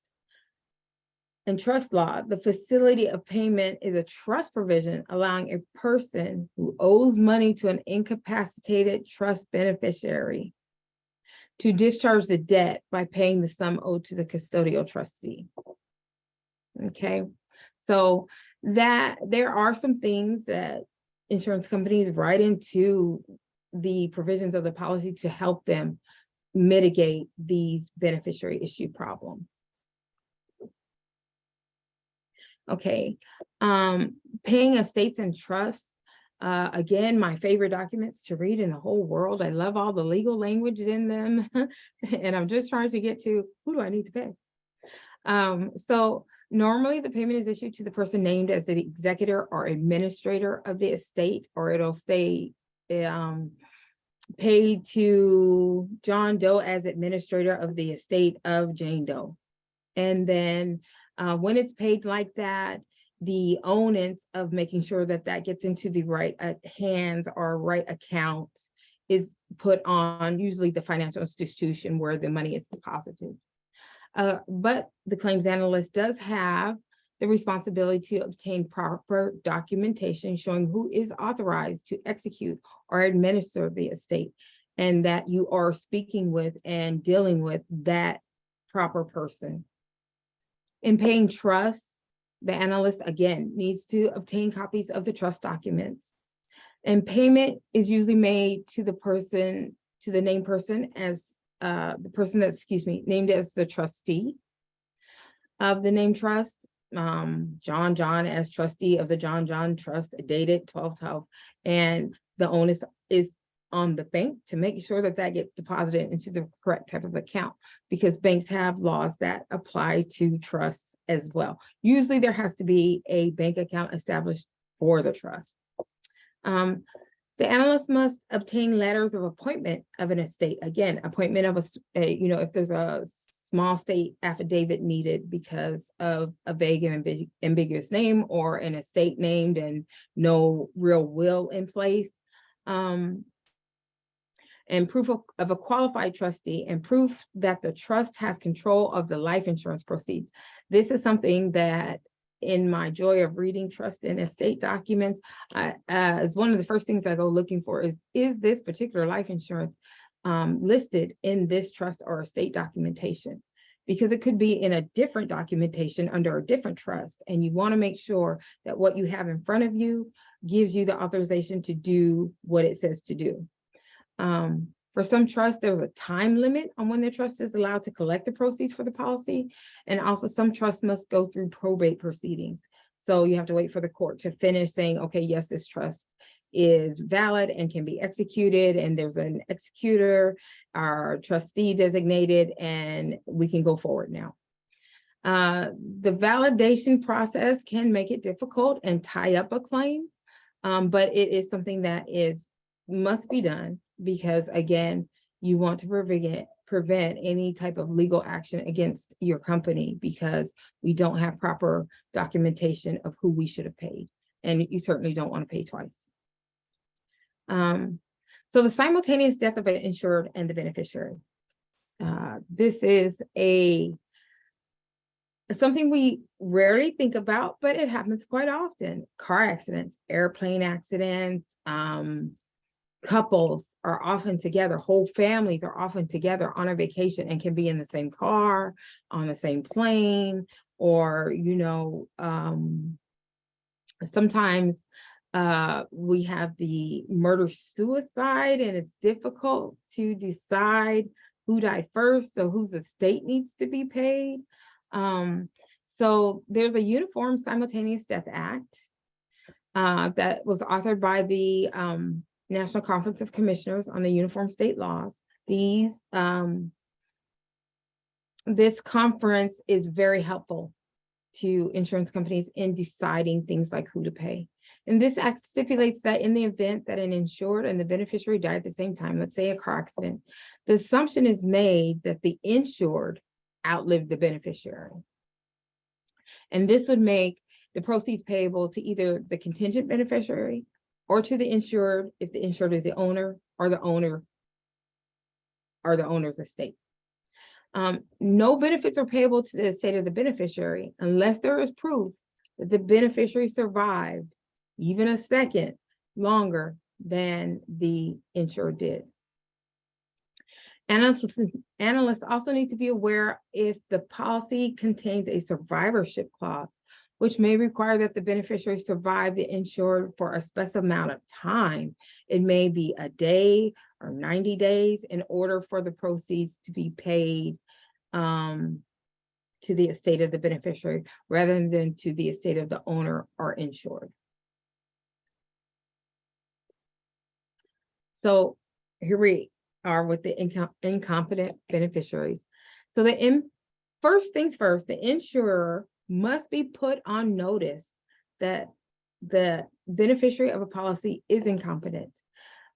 Speaker 2: law, the facility of payment is a trust provision allowing a person who owes money to an incapacitated trust beneficiary to discharge the debt by paying the sum owed to the custodial trustee. Okay, so that there are some things that insurance companies write into the provisions of the policy to help them mitigate these beneficiary issue problems. Okay, paying estates and trusts. Again, my favorite documents to read in the whole world. I love all the legal language in them. And I'm just trying to get to who do I need to pay? So normally the payment is issued to the person named as the executor or administrator of the estate, or it'll stay paid to John Doe as administrator of the estate of Jane Doe. And then when it's paid like that, the onus of making sure that that gets into the right hands or right account is put on usually the financial institution where the money is deposited. But the claims analyst does have the responsibility to obtain proper documentation showing who is authorized to execute or administer the estate, and that you are speaking with and dealing with that proper person. In paying trusts, the analyst, again, needs to obtain copies of the trust documents. And payment is usually made to the named person as the person that's, named as the trustee of the named trust. John as trustee of the John Trust, dated 12/12, and the onus is on the bank to make sure that that gets deposited into the correct type of account, because banks have laws that apply to trusts as well. Usually there has to be a bank account established for the trust. The analyst must obtain letters of appointment of an estate. Again, appointment of if there's a small state affidavit needed because of a vague and ambiguous name, or an estate named and no real will in place. And proof of a qualified trustee, and proof that the trust has control of the life insurance proceeds. This is something that, in my joy of reading trust and estate documents, is one of the first things I go looking for is this particular life insurance listed in this trust or estate documentation? Because it could be in a different documentation under a different trust, and you want to make sure that what you have in front of you gives you the authorization to do what it says to do. For some trusts, there's a time limit on when the trust is allowed to collect the proceeds for the policy. And also some trusts must go through probate proceedings. So you have to wait for the court to finish saying, okay, yes, this trust is valid and can be executed, and there's an executor or trustee designated, and we can go forward now. The validation process can make it difficult and tie up a claim, but it is something that must be done, because again, you want to prevent any type of legal action against your company because we don't have proper documentation of who we should have paid, and you certainly don't want to pay twice. So the simultaneous death of an insured and the beneficiary. This is something we rarely think about, but it happens quite often. Car accidents, airplane accidents, couples are often together, whole families are often together on a vacation and can be in the same car, on the same plane, or, sometimes we have the murder-suicide, and it's difficult to decide who died first, so whose estate needs to be paid. So there's a Uniform Simultaneous Death Act that was authored by the National Conference of Commissioners on the Uniform State Laws. This conference is very helpful to insurance companies in deciding things like who to pay. And this act stipulates that in the event that an insured and the beneficiary die at the same time, let's say a car accident, the assumption is made that the insured outlived the beneficiary. And this would make the proceeds payable to either the contingent beneficiary or to the insured if the insured is the owner, or the owner or the owner's estate. No benefits are payable to the estate of the beneficiary unless there is proof that the beneficiary survived even a second longer than the insured did. Analysts also need to be aware if the policy contains a survivorship clause, which may require that the beneficiary survive the insured for a specified amount of time. It may be a day or 90 days in order for the proceeds to be paid to the estate of the beneficiary rather than to the estate of the owner or insured. So here we are with the incompetent beneficiaries. So first things first, the insurer must be put on notice that the beneficiary of a policy is incompetent.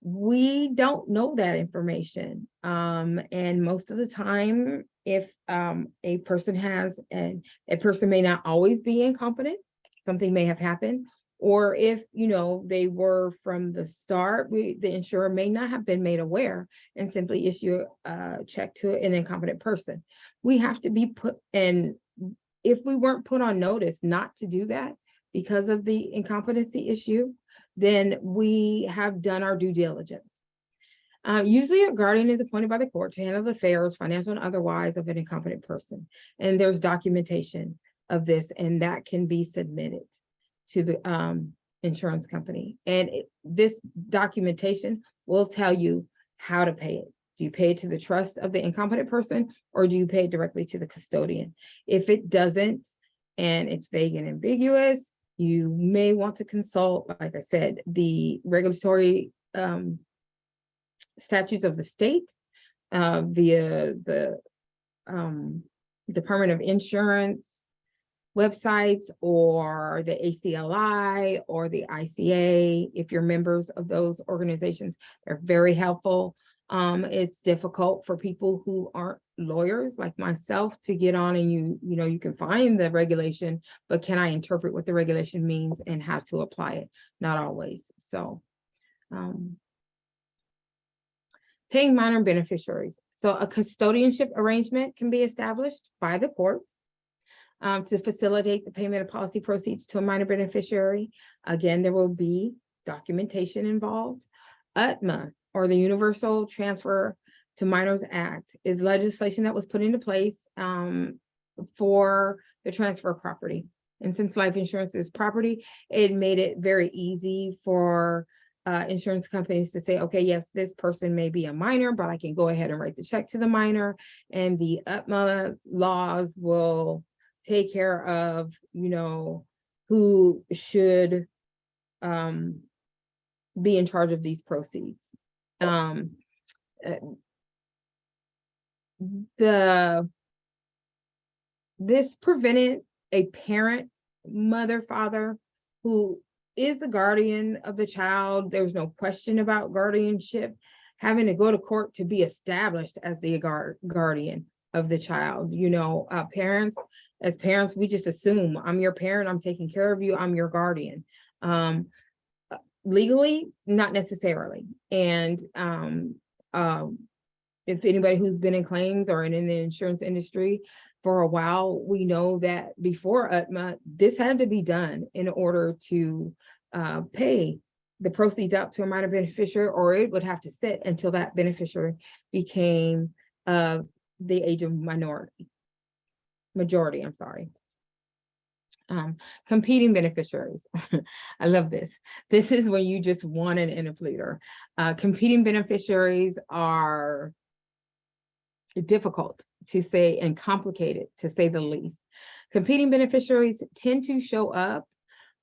Speaker 2: We don't know that information. And most of the time, if a person a person may not always be incompetent, something may have happened, or if they were from the start, the insurer may not have been made aware and simply issue a check to an incompetent person. We have to be put, and if we weren't put on notice not to do that because of the incompetency issue, then we have done our due diligence. Usually a guardian is appointed by the court to handle the affairs, financial and otherwise, of an incompetent person. And there's documentation of this, and that can be submitted to the insurance company. And this documentation will tell you how to pay it. Do you pay it to the trust of the incompetent person, or do you pay it directly to the custodian? If it doesn't, and it's vague and ambiguous, you may want to consult, like I said, the regulatory statutes of the state via the Department of Insurance websites, or the ACLI or the ICA. If you're members of those organizations, they're very helpful. It's difficult for people who aren't lawyers like myself to get on and you can find the regulation, but can I interpret what the regulation means and how to apply it? Not always. So paying minor beneficiaries. So a custodianship arrangement can be established by the court to facilitate the payment of policy proceeds to a minor beneficiary. Again, there will be documentation involved. UTMA, or the Universal Transfer to Minors Act, is legislation that was put into place for the transfer of property. And since life insurance is property, it made it very easy for insurance companies to say, okay, yes, this person may be a minor, but I can go ahead and write the check to the minor, and the UTMA laws will take care of, who should be in charge of these proceeds. This prevented a parent, mother, father, who is the guardian of the child. There's no question about guardianship, having to go to court to be established as the guardian of the child. As parents, we just assume I'm your parent, I'm taking care of you, I'm your guardian. Legally, not necessarily. And if anybody who's been in claims or in the insurance industry for a while, we know that before UTMA, this had to be done in order to pay the proceeds out to a minor beneficiary, or it would have to sit until that beneficiary became the age of majority. Competing beneficiaries. I love this. This is when you just want an interpleader. Competing beneficiaries are difficult to say and complicated, to say the least. Competing beneficiaries tend to show up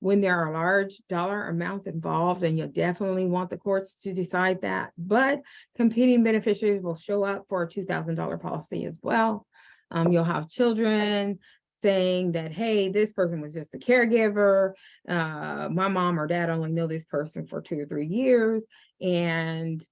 Speaker 2: when there are large dollar amounts involved, and you'll definitely want the courts to decide that. But competing beneficiaries will show up for a $2,000 policy as well. You'll have children saying that, hey, this person was just a caregiver. My mom or dad only know this person for 2 or 3 years, and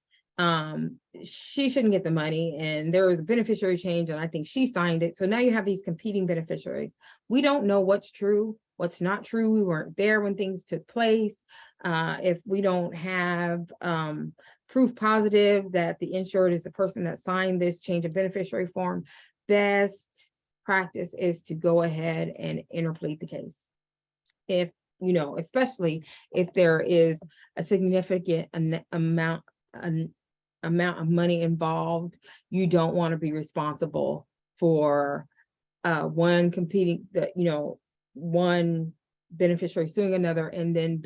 Speaker 2: she shouldn't get the money, and there was a beneficiary change, and I think she signed it. So now you have these competing beneficiaries. We don't know what's true, what's not true. We weren't there when things took place. If we don't have proof positive that the insured is the person that signed this change of beneficiary form, best practice is to go ahead and interplead the case. If, especially if there is a significant amount of money involved, you don't want to be responsible for one beneficiary suing another, and then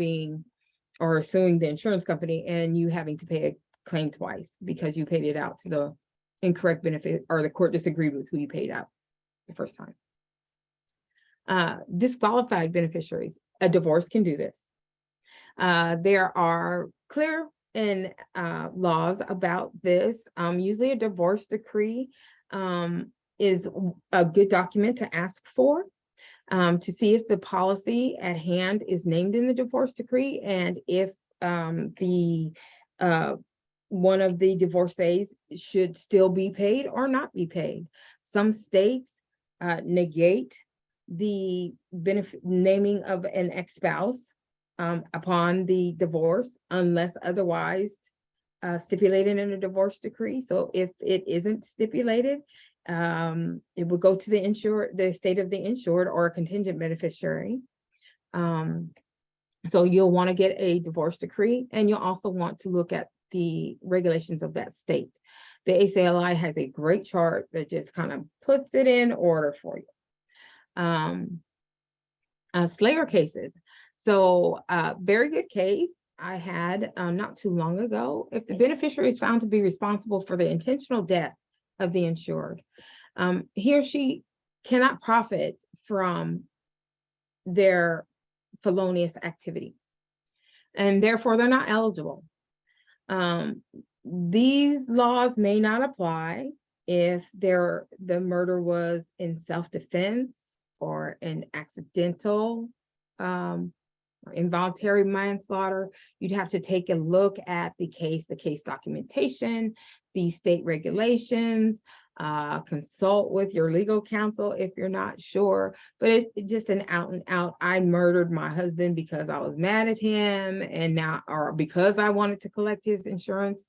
Speaker 2: suing the insurance company, and you having to pay a claim twice because you paid it out to the incorrect benefit, or the court disagreed with who you paid out the first time. Disqualified beneficiaries. A divorce can do this. There are clear laws about this. Usually a divorce decree is a good document to ask for, to see if the policy at hand is named in the divorce decree, and if one of the divorcees should still be paid or not be paid. Some states negate the naming of an ex-spouse upon the divorce, unless otherwise stipulated in a divorce decree. So if it isn't stipulated, it would go to the estate of the insured or a contingent beneficiary. So you'll want to get a divorce decree, and you'll also want to look at the regulations of that state. The ACLI has a great chart that just kind of puts it in order for you. Slayer cases. So very good case I had not too long ago. If the beneficiary is found to be responsible for the intentional death of the insured, he or she cannot profit from their felonious activity, and therefore they're not eligible. These laws may not apply if the murder was in self-defense or an accidental or involuntary manslaughter. You'd have to take a look at the case documentation, the state regulations, consult with your legal counsel if you're not sure. But it's just an out and out, I murdered my husband because I was mad at him, and now, or because I wanted to collect his insurance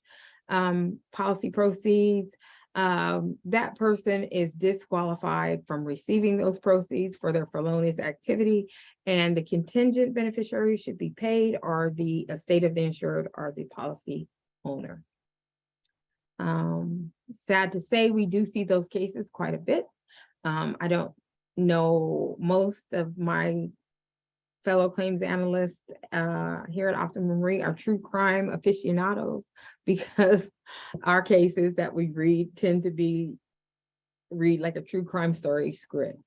Speaker 2: policy proceeds. That person is disqualified from receiving those proceeds for their felonious activity, and the contingent beneficiary should be paid, or the estate of the insured or the policy owner. Sad to say, we do see those cases quite a bit. I don't know, most of my fellow claims analysts here at Optimum Re are true crime aficionados, because our cases that we read tend to read like a true crime story script.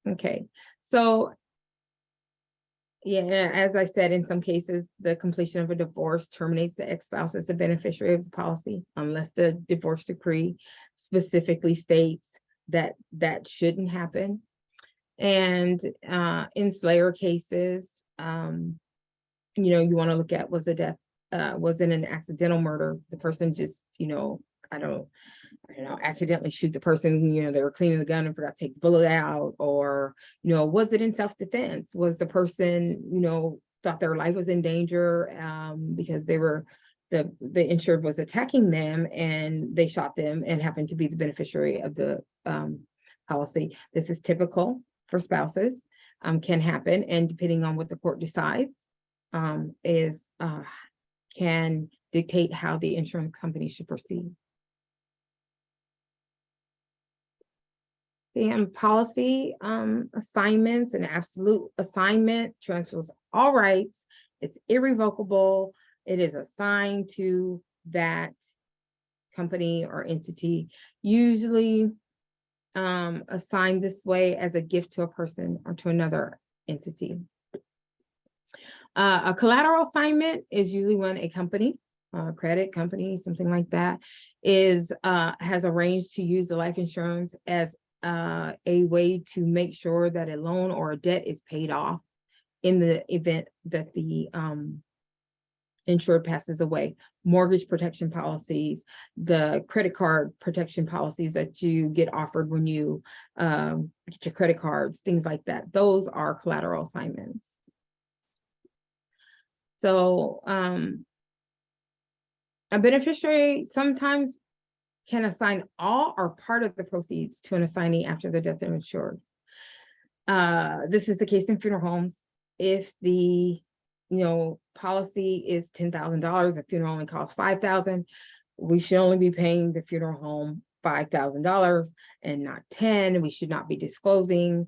Speaker 2: Okay, so yeah, as I said, in some cases, the completion of a divorce terminates the ex-spouse as the beneficiary of the policy, unless the divorce decree specifically states that that shouldn't happen. And in Slayer cases, you want to look at, was the death, was it an accidental murder? The person just, I don't know, accidentally shoot the person, they were cleaning the gun and forgot to take the bullet out, or, was it in self-defense? Was the person, thought their life was in danger because they were, the insured was attacking them and they shot them and happened to be the beneficiary of the policy. This is typical for spouses, can happen, and depending on what the court decides, can dictate how the insurance company should proceed. And policy assignments, an absolute assignment transfers all rights. It's irrevocable. It is assigned to that company or entity, usually assigned this way as a gift to a person or to another entity. A collateral assignment is usually when a company, credit company, something like that, has arranged to use the life insurance as a way to make sure that a loan or a debt is paid off in the event that the insured passes away. Mortgage protection policies, the credit card protection policies that you get offered when you get your credit cards, things like that. Those are collateral assignments. So a beneficiary sometimes can assign all or part of the proceeds to an assignee after the death of insured. This is the case in funeral homes. If the policy is $10,000, the funeral only costs $5,000, we should only be paying the funeral home $5,000 and not $10,000. We should not be disclosing.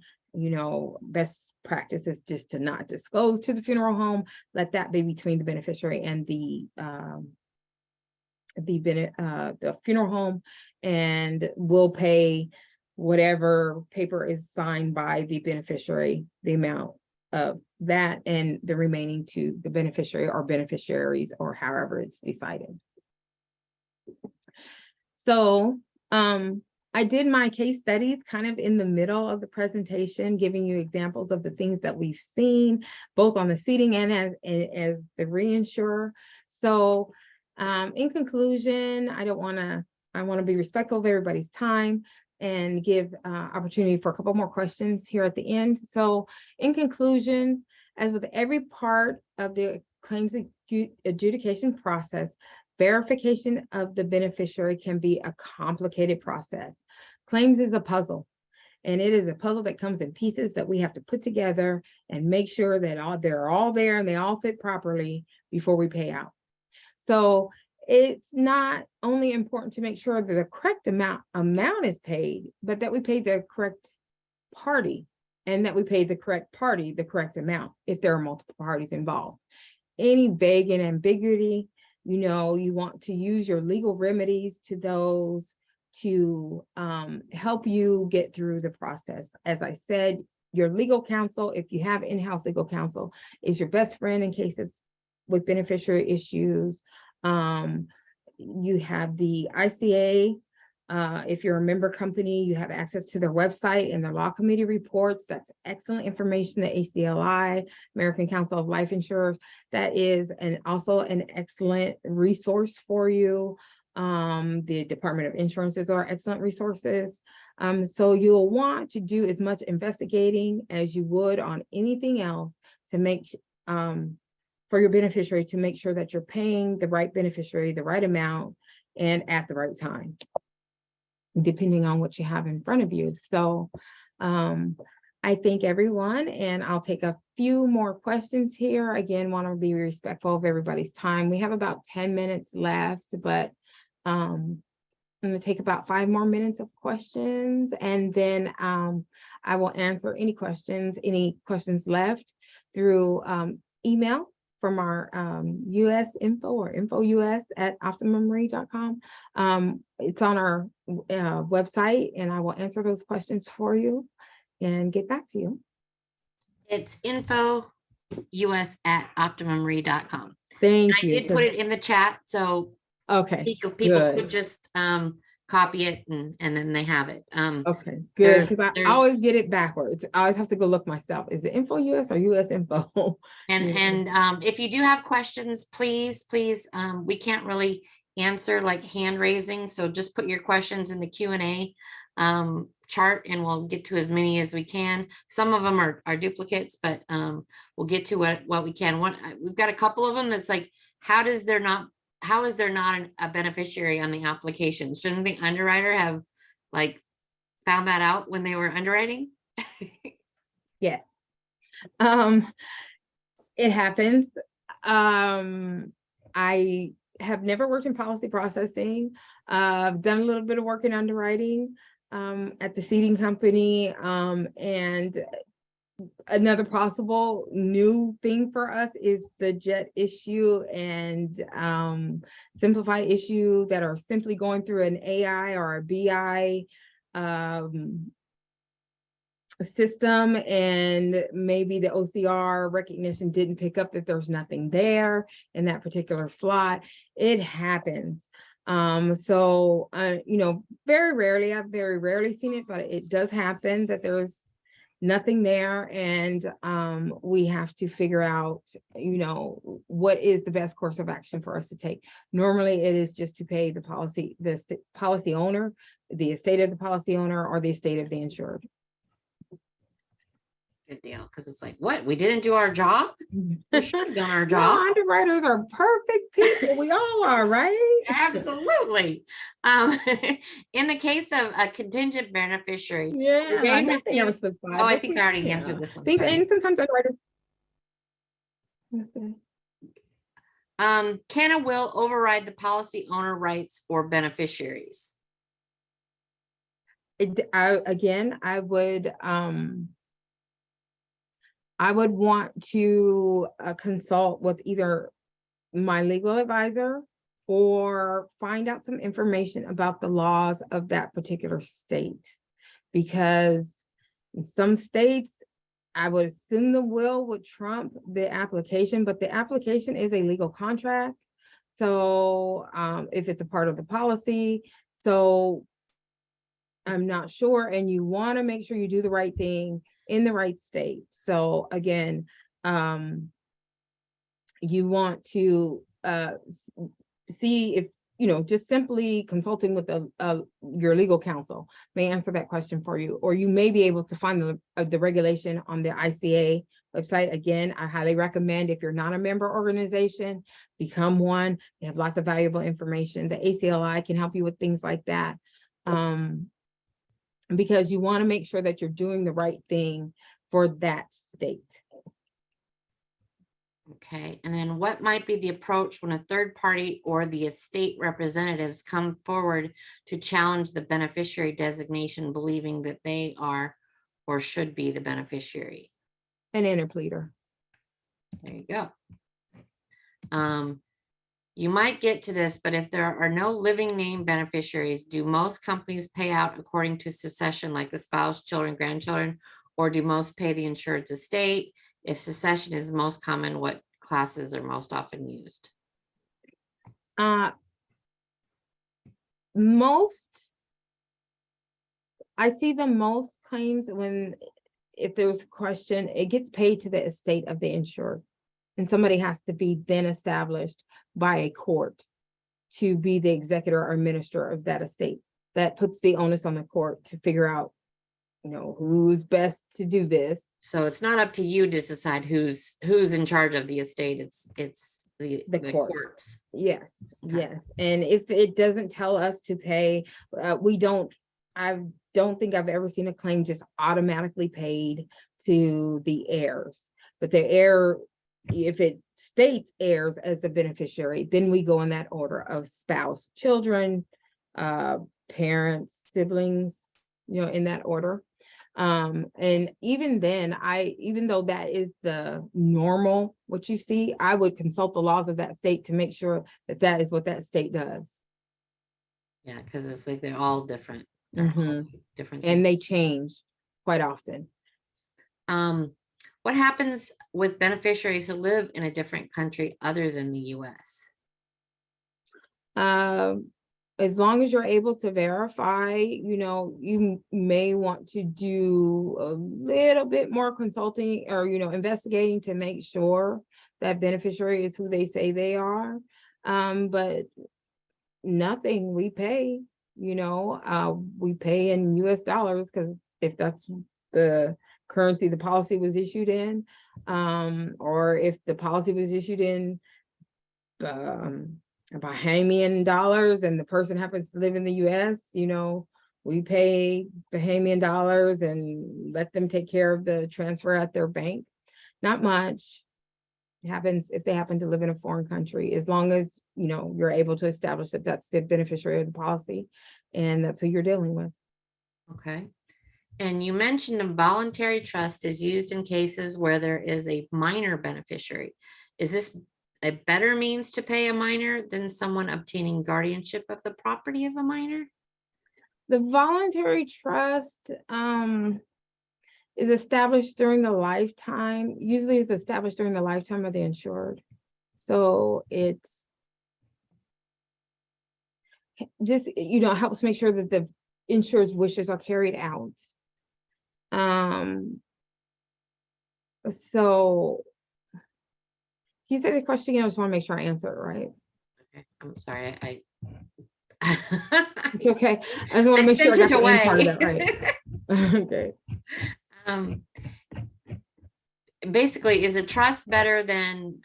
Speaker 2: Best practice is just to not disclose to the funeral home. Let that be between the beneficiary and the funeral home, and we'll pay whatever paper is signed by the beneficiary, the amount of that, and the remaining to the beneficiary or beneficiaries, or however it's decided. So I did my case studies kind of in the middle of the presentation, giving you examples of the things that we've seen, both on the ceding and as the reinsurer. So in conclusion, I want to be respectful of everybody's time and give opportunity for a couple more questions here at the end. So in conclusion, as with every part of the claims adjudication process, verification of the beneficiary can be a complicated process. Claims is a puzzle, and it is a puzzle that comes in pieces that we have to put together and make sure that they're all there and they all fit properly before we pay out. So it's not only important to make sure that the correct amount is paid, but that we pay the correct party and that we pay the correct party the correct amount if there are multiple parties involved. Any vague and ambiguity, you want to use your legal remedies to those to help you get through the process. As I said, your legal counsel, if you have in-house legal counsel, is your best friend in cases with beneficiary issues. You have the ICA. If you're a member company, you have access to their website and their law committee reports. That's excellent information. The ACLI, American Council of Life Insurers, that is also an excellent resource for you. The Department of Insurances are excellent resources. So you'll want to do as much investigating as you would on anything else to make for your beneficiary, to make sure that you're paying the right beneficiary, the right amount, and at the right time, depending on what you have in front of you. So I thank everyone, and I'll take a few more questions here. Again, want to be respectful of everybody's time. We have about 10 minutes left, but I'm going to take about 5 more minutes of questions, and then I will answer any questions left through email from our US info or info.us@optimumre.com. It's on our website, and I will answer those questions for you and get back to you.
Speaker 1: It's info.us@optimumre.com.
Speaker 2: Thank you.
Speaker 1: I did put it in the chat, so
Speaker 2: okay,
Speaker 1: people
Speaker 2: good.
Speaker 1: could just copy it and then they have it.
Speaker 2: Okay, good, because I always get it backwards. I always have to go look myself. Is it info US or US info?
Speaker 1: And if you do have questions, please, we can't really answer like hand raising, so just put your questions in the Q&A chart, and we'll get to as many as we can. Some of them are duplicates, but we'll get to what we can. We've got a couple of them that's like, how is there not a beneficiary on the application? Shouldn't the underwriter have like found that out when they were underwriting?
Speaker 2: Yes. It happens. I have never worked in policy processing. I've done a little bit of work in underwriting at the seeding company, and another possible new thing for us is the jet issue and simplified issue that are simply going through an AI or a BI system, and maybe the OCR recognition didn't pick up that there's nothing there in that particular slot. It happens. So very rarely, I've very rarely seen it, but it does happen that there's nothing there, and we have to figure out what is the best course of action for us to take. Normally it is just to pay the policy owner, the estate of the policy owner, or the estate of the insured.
Speaker 1: Good deal, because it's like, what, we didn't do our job? We should have done our job.
Speaker 2: No, underwriters are perfect people. We all are, right?
Speaker 1: Absolutely. In the case of a contingent beneficiary,
Speaker 2: Yeah, I think I was supposed to.
Speaker 1: I think I already answered this one.
Speaker 2: And sometimes underwriters.
Speaker 1: Can a will override the policy owner rights or beneficiaries?
Speaker 2: I would want to consult with either my legal advisor or find out some information about the laws of that particular state, because in some states, I would assume the will would trump the application, but the application is a legal contract. So if it's a part of the policy, so I'm not sure, and you want to make sure you do the right thing in the right state. So again, you want to see if, just simply consulting with your legal counsel may answer that question for you, or you may be able to find the regulation on the ICA website. Again, I highly recommend, if you're not a member organization, become one. They have lots of valuable information. The ACLI can help you with things like that. Because you want to make sure that you're doing the right thing for that state.
Speaker 1: Okay, and then what might be the approach when a third party or the estate representatives come forward to challenge the beneficiary designation, believing that they are or should be the beneficiary?
Speaker 2: An interpleader.
Speaker 1: There you go. You might get to this, but if there are no living name beneficiaries, do most companies pay out according to succession, like the spouse, children, grandchildren, or do most pay the insured's estate? If succession is most common, what classes are most often used?
Speaker 2: I see the most claims when, if there's a question, it gets paid to the estate of the insured. And somebody has to be then established by a court to be the executor or minister of that estate. That puts the onus on the court to figure out, who's best to do this.
Speaker 1: So it's not up to you to decide who's in charge of the estate. It's the courts.
Speaker 2: Yes,
Speaker 1: Okay.
Speaker 2: yes. And if it doesn't tell us to pay, I don't think I've ever seen a claim just automatically paid to the heirs. But the heir, if it states heirs as the beneficiary, then we go in that order of spouse, children, parents, siblings, in that order. And even then, even though that is the normal, what you see, I would consult the laws of that state to make sure that that is what that state does.
Speaker 1: Yeah, because it's like they're all different. They're all different
Speaker 2: And
Speaker 1: things.
Speaker 2: they change quite often.
Speaker 1: What happens with beneficiaries who live in a different country other than the US?
Speaker 2: As long as you're able to verify, you may want to do a little bit more consulting or, investigating to make sure that beneficiary is who they say they are. But nothing, we pay, we pay in US dollars, because if that's the currency the policy was issued in, or if the policy was issued in Bahamian dollars and the person happens to live in the US, we pay Bahamian dollars and let them take care of the transfer at their bank. Not much. It happens if they happen to live in a foreign country, as long as, you're able to establish that that's the beneficiary of the policy and that's who you're dealing with.
Speaker 1: Okay. And you mentioned a voluntary trust is used in cases where there is a minor beneficiary. Is this a better means to pay a minor than someone obtaining guardianship of the property of a minor?
Speaker 2: The voluntary trust is established during the lifetime, usually is established during the lifetime of the insured. So it's just, helps make sure that the insured's wishes are carried out. So can you say the question again? I just want to make sure I answer it right.
Speaker 1: Okay, I'm sorry.
Speaker 2: Okay. I just want to make sure I got the end part of that right. Okay.
Speaker 1: Basically, is a trust better than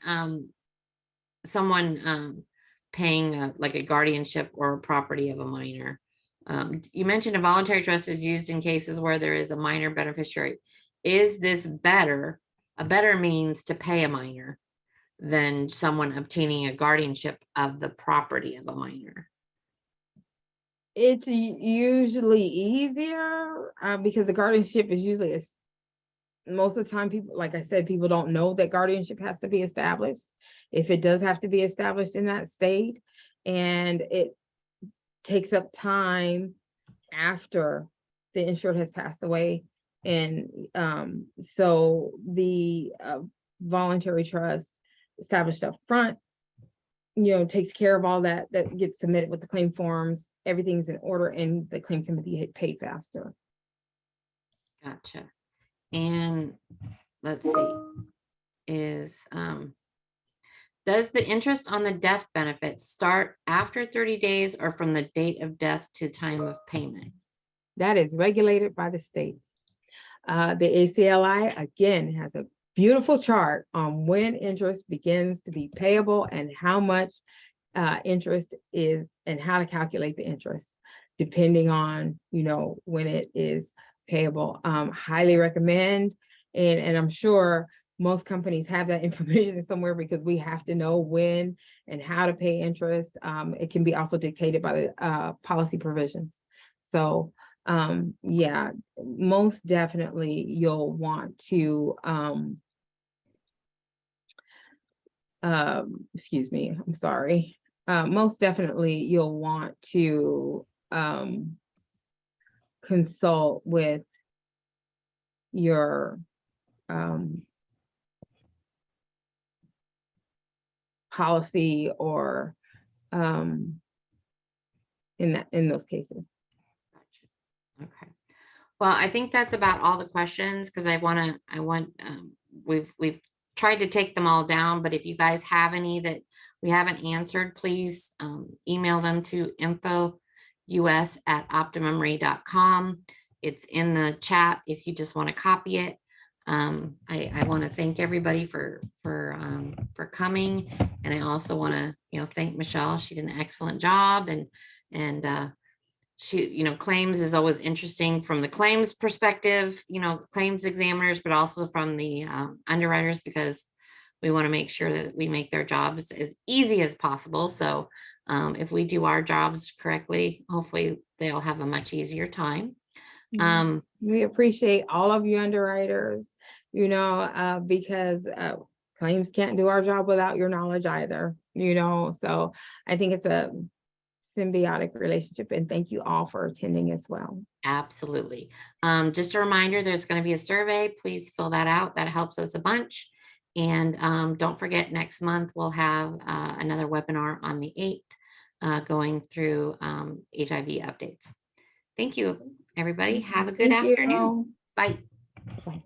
Speaker 1: someone paying like a guardianship or a property of a minor? You mentioned a voluntary trust is used in cases where there is a minor beneficiary. Is this a better means to pay a minor than someone obtaining a guardianship of the property of a minor?
Speaker 2: It's usually easier because the guardianship is usually, most of the time, people, like I said, people don't know that guardianship has to be established. If it does have to be established in that state, and it takes up time after the insured has passed away. And so the voluntary trust established up front, takes care of all that gets submitted with the claim forms. Everything's in order and the claim can be paid faster.
Speaker 1: Gotcha. And let's see, does the interest on the death benefit start after 30 days or from the date of death to time of payment?
Speaker 2: That is regulated by the state. The ACLI, again, has a beautiful chart on when interest begins to be payable and how much interest is and how to calculate the interest, depending on, when it is payable. Highly recommend, and I'm sure most companies have that information somewhere, because we have to know when and how to pay interest. It can be also dictated by the policy provisions. So yeah, most definitely you'll want to, excuse me, I'm sorry. Most definitely you'll want to consult with your policy or in those cases.
Speaker 1: Okay. Well, I think that's about all the questions because we've tried to take them all down, but if you guys have any that we haven't answered, please email them to info.us@optimumre.com. It's in the chat if you just want to copy it. I want to thank everybody for coming, and I also want to thank Michelle. She did an excellent job, and she, claims is always interesting from the claims perspective, claims examiners, but also from the underwriters, because we want to make sure that we make their jobs as easy as possible. So if we do our jobs correctly, hopefully they'll have a much easier time.
Speaker 2: We appreciate all of you underwriters, because claims can't do our job without your knowledge either, so I think it's a symbiotic relationship, and thank you all for attending as well.
Speaker 1: Absolutely. Just a reminder, there's going to be a survey. Please fill that out. That helps us a bunch. And don't forget, next month we'll have another webinar on the 8th going through HIV updates. Thank you, everybody. Have a good afternoon. Bye.
Speaker 2: Bye.